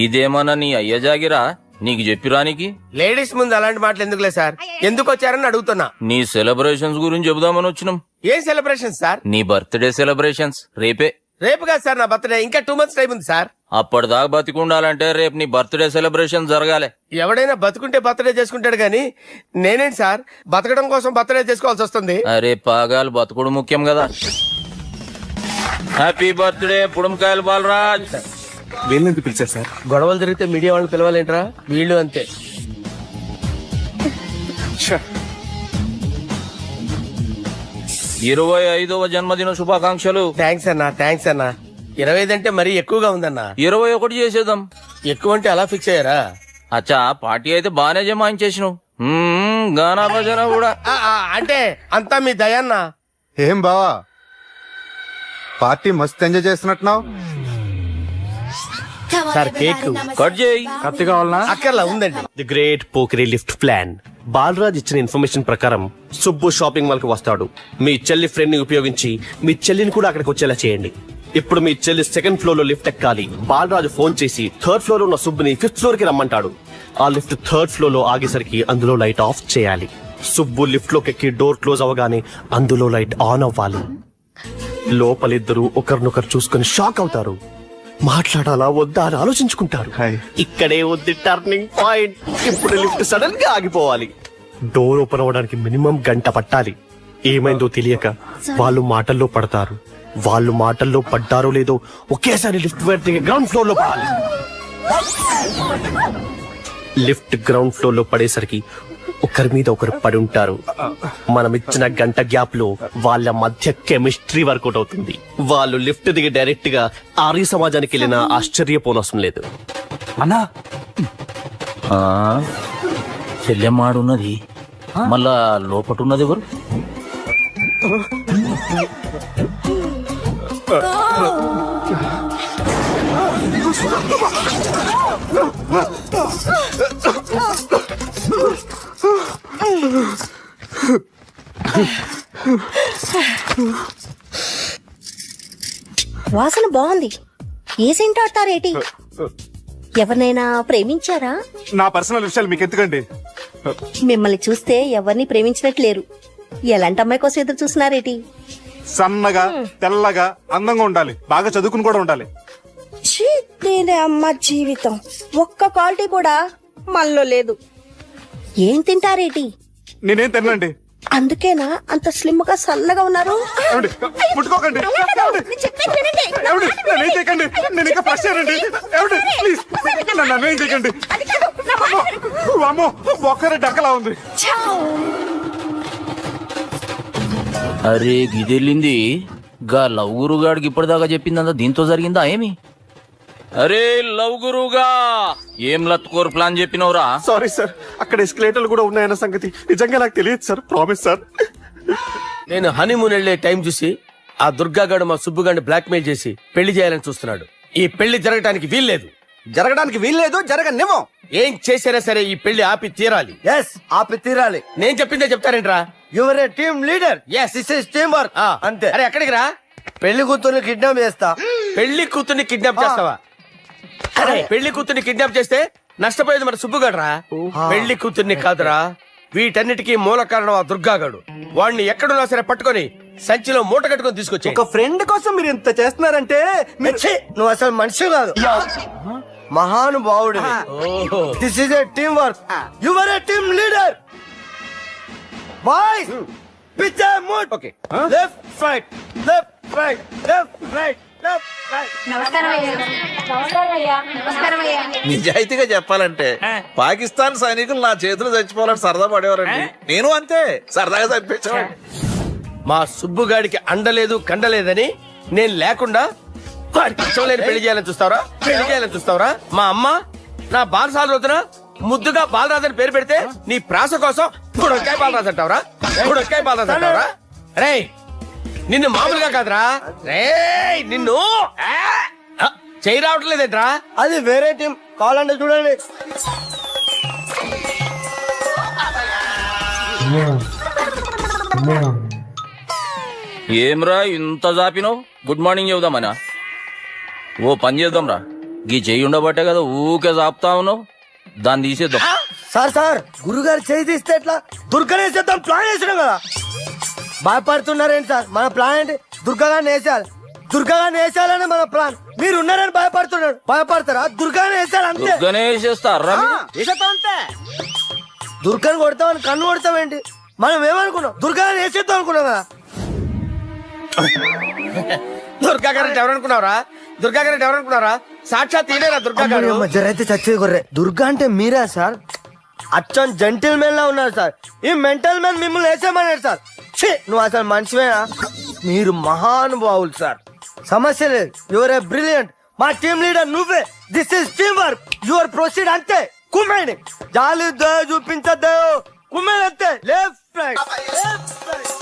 ఇదేమన్నా నీ అయ్య జాగిరా నీకు చెప్పిరానికి? లేడీస్ ముందు అలాంటి మాటలు ఎందుకులే సార్, ఎందుకు వచ్చారని అడుగుతున్నా. నీ సెలబ్రేషన్స్ గురించి చెబుదామని వచ్చినాం. ఏం సెలబ్రేషన్ సార్? నీ బర్త్డే సెలబ్రేషన్స్ రేపే. రేపు కాదు సార్ నా బర్త్డే, ఇంకా 2 months టైం ఉంది సార్. అప్పటిదాకా బతికుండాలంటే రేపు నీ బర్త్డే సెలబ్రేషన్ జరగాలి. ఎవడైనా బతుకుంటే బర్త్డే చేసుకుంటాడు గానీ నేనేంటి సార్ బతకడం కోసం బర్త్డే చేసుకోవాల్సి వస్తుంది? అరే పాగాలు బతుకుడు ముఖ్యం కదా. హ్యాపీ బర్త్డే పుడంకాయలు బాలరాజ్. వీళ్ళని ఎందుకు పిలిచారు సార్? గొడవలు జరిగితే మీడియా వాళ్ళని పిలవాలేంట్రా? వీళ్ళు అంతే. 25వ జన్మదిన శుభాకాంక్షలు. థ్యాంక్స్ అన్నా, థ్యాంక్స్ అన్నా. 25 అంటే మరీ ఎక్కువగా ఉందన్నా. 21 చేసేద్దాం. ఎక్కువ అంటే అలా ఫిక్స్ అయ్యారా? అచ్చా పార్టీ అయితే బానే జమాయించేసినావు. గానా భజన కూడా. అంటే అంతా మీ దయన్నా. ఏం బావా పార్టీ మస్తు ఎంజాయ్ చేస్తున్నట్టున్నావు. సార్ కేక్ కట్ చేయి. కత్తి కావాలనా? అక్కర్లా ఉందండి. ది గ్రేట్ పోకరీ లిఫ్ట్ ప్లాన్. బాలరాజ్ ఇచ్చిన ఇన్ఫర్మేషన్ ప్రకారం సుబ్బు షాపింగ్ మాల్ కి వస్తాడు. మీ చెల్లి ఫ్రెండ్ ని ఉపయోగించి మీ చెల్లిని కూడా అక్కడికి వచ్చేలా చేయండి. ఇప్పుడు మీ చెల్లి 2nd ఫ్లోర్ లో లిఫ్ట్ ఎక్కాలి. బాలరాజు ఫోన్ చేసి 3rd ఫ్లోర్ లో ఉన్న సుబ్బుని 5th ఫ్లోర్ కి రమ్మంటాడు. ఆ లిఫ్ట్ 3rd ఫ్లోర్ లో ఆగేసరికి అందులో లైట్ ఆఫ్ చేయాలి. సుబ్బు లిఫ్ట్ లోకి ఎక్కి డోర్ క్లోజ్ అవ్వగానే అందులో లైట్ ఆన్ అవ్వాలి. లోపలిద్దరూ ఒకరినొకరు చూసుకుని షాక్ అవుతారు. మాట్లాడాలా వద్దా అని ఆలోచించుకుంటారు. ఇక్కడే ఉంది టర్నింగ్ పాయింట్. ఇప్పుడు లిఫ్ట్ సడన్ గా ఆగిపోవాలి. డోర్ ఓపెన్ అవ్వడానికి మినిమం గంట పట్టాలి. ఏమైందో తెలియక వాళ్ళు మాటల్లో పడతారు. వాళ్ళు మాటల్లో పడ్డారో లేదో ఒకేసారి లిఫ్ట్ గ్రౌండ్ ఫ్లోర్ లో పడాలి. లిఫ్ట్ గ్రౌండ్ ఫ్లోర్ లో పడేసరికి ఒకరి మీద ఒకరు పడి ఉంటారు. మనం ఇచ్చిన గంట గ్యాప్ లో వాళ్ళ మధ్య కెమిస్ట్రీ వర్కౌట్ అవుతుంది. వాళ్ళు లిఫ్ట్ దిగి డైరెక్ట్ గా ఆర్య సమాజానికి వెళ్ళినా ఆశ్చర్యపోనవసరం లేదు. అన్నా చెల్లెమ్మాడున్నది, మళ్ళా లోపటున్నది ఎవరు? వాసన బాగుంది. ఏ సెంట్ ఆడతారేటి? ఎవరినైనా ప్రేమించారా? నా పర్సనల్ విషయాలు మీకు ఎందుకండి? మిమ్మల్ని చూస్తే ఎవరిని ప్రేమించినట్లేరు. ఎలాంటి అమ్మాయి కోసం ఎదురు చూస్తున్నారేటి? సన్నగా తెల్లగా అందంగా ఉండాలి, బాగా చదువుకుని కూడా ఉండాలి. నేనే అమ్మ జీవితం ఒక్క క్వాలిటీ కూడా మనలో లేదు. ఏం తింటారేటి? నేనేం తినండి. అందుకేనా అంత స్లిమ్ గా సన్నగా ఉన్నారు? ఏమండి? ముట్టుకోకండి. ఏమండి? ఏమండి? నన్ను ఏం చేయకండి. నేను ఇంకా ఫ్రెష్ అయ్యానండి. ఏమండి? ప్లీజ్ నన్ను ఏం చేయకండి. అమ్మో ఒక్కరే డక్కలా ఉంది. అరే గిదెళ్ళింది గా లవ్ గురుగాడికి ఇప్పటిదాకా చెప్పిందంతా దీంతో జరిగిందా ఏమి? అరే లవ్ గురుగా ఏం లత్కోర్ ప్లాన్ చెప్పినవురా? సారీ సార్, అక్కడ ఎస్కలేటర్లు కూడా ఉన్నాయన్న సంగతి నిజంగా నాకు తెలియదు సార్. Promise sir. నేను హనీమూన్ వెళ్లే టైం చూసి ఆ దుర్గాగాడు మా సుబ్బుగాడిని బ్లాక్మెయిల్ చేసి పెళ్లి చేయాలని చూస్తున్నాడు. ఈ పెళ్లి జరగటానికి వీల్లేదు. జరగడానికి వీల్లేదు, జరగనివ్వం. ఏం చేసినా సరే ఈ పెళ్లి ఆపి తీరాలి. ఎస్, ఆపి తీరాలి. నేను చెప్పిందే చెప్తారేంట్రా? Your a team leader. Yes. This is team work. అంతే. అరే ఎక్కడికి రా? పెళ్లి కూతుర్ని కిడ్నాప్ చేస్తా. పెళ్లి కూతుర్ని కిడ్నాప్ చేస్తావా? అరే పెళ్లి కూతుర్ని కిడ్నాప్ చేస్తే నష్టపోయేది మన సుబ్బుగాడ్రా. పెళ్లి కూతుర్ని కాదురా, వీటన్నిటికీ మూల కారణం ఆ దుర్గాగాడు. వాడిని ఎక్కడున్నా సరే పట్టుకొని సంచిలో మూట కట్టుకొని తీసుకొచ్చి ఒక ఫ్రెండ్ కోసం మీరు ఇంత చేస్తున్నారంటే నువ్వు అసలు మనిషి కాదు, మహానుభావుడు. This is a team work. Your a team leader. Boys pitch mood. Okay, left right, left right, left right, left right. నిజాయితీగా చెప్పాలంటే పాకిస్తాన్ సైనికులు నా చేతులు చచ్చిపోవాలని సరదా పడేవారండి. నేను అంతే సరదాగా చంపించేవాడిని. మా సుబ్బుగాడికి అండలేదు కండలేదని నేను లేకుండా వాడికి ఇష్టం లేని పెళ్లి చేయాలని చూస్తావరా? పెళ్లి చేయాలని చూస్తావరా? మా అమ్మ నా బాలసాల రోజున ముద్దుగా బాలరాజు పేరు పెడితే నీ ప్రాస కోసం గుడొక్కాయ బాలరాజు అంటావరా? గుడొక్కాయ బాలరాజు అంటావరా? రే నిన్ను మామూలుగా కాదురా, రే నిన్ను చేయి రావట్లేదేంట్రా? అది వేరే టీం, కావాలంటే చూడండి. ఏమ్రా ఇంత జాపినావు? Good morning చెబుదామనా? ఓ పని చేద్దాంరా, గీ చెయ్యి ఉండబట్టే కదా ఊకే జాపుతా ఉన్నావు. దాన్ని తీసేద్దాం. సార్ గురుగారు చేయి తీస్తే ఎట్లా? దుర్గనేసేద్దాం ప్లాన్ వేసినాం కదా. భయపడుతున్నారేంటి సార్? మన ప్లాన్ ఏంటి? దుర్గాగాన్ని వేసేయాలి. దుర్గాగాన్ని వేసేయాలని మన ప్లాన్. మీరు ఉన్నారని భయపడుతున్నాడు. భయపడతారా? దుర్గాని వేసేయాలి అంతే. దుర్గనేసేస్తారా? అంతే. దుర్గాని కొడతామని కన్ను కొడతామేంటి? మనం ఏమనుకున్నాం? దుర్గాని వేసేద్దాం అనుకున్నాం కదా. దుర్గా గారు ఎవరనుకున్నారా? దుర్గా గారు ఎవరనుకున్నారా? సాక్షాత్ ఈడేరా దుర్గా గారు. జరైతే చచ్చే గొర్రె. దుర్గా అంటే మీరా సార్? అచ్చం జెంటిల్ మెన్ లా ఉన్నారు సార్. ఈ మెంటల్ మెన్ మిమ్మల్ని వేసేమన్నాడు సార్. ఛీ, నువ్వు అసలు మనిషివేనా? మీరు మహానుభావులు సార్. సమస్య లేదు. Your a brilliant. మా టీమ్ లీడర్ నువ్వే. This is team work. Your proceed అంతే. కుమ్మేయండి. జాలి చూపించద్దు. కుమ్మేయండి అంతే. Left right, left right.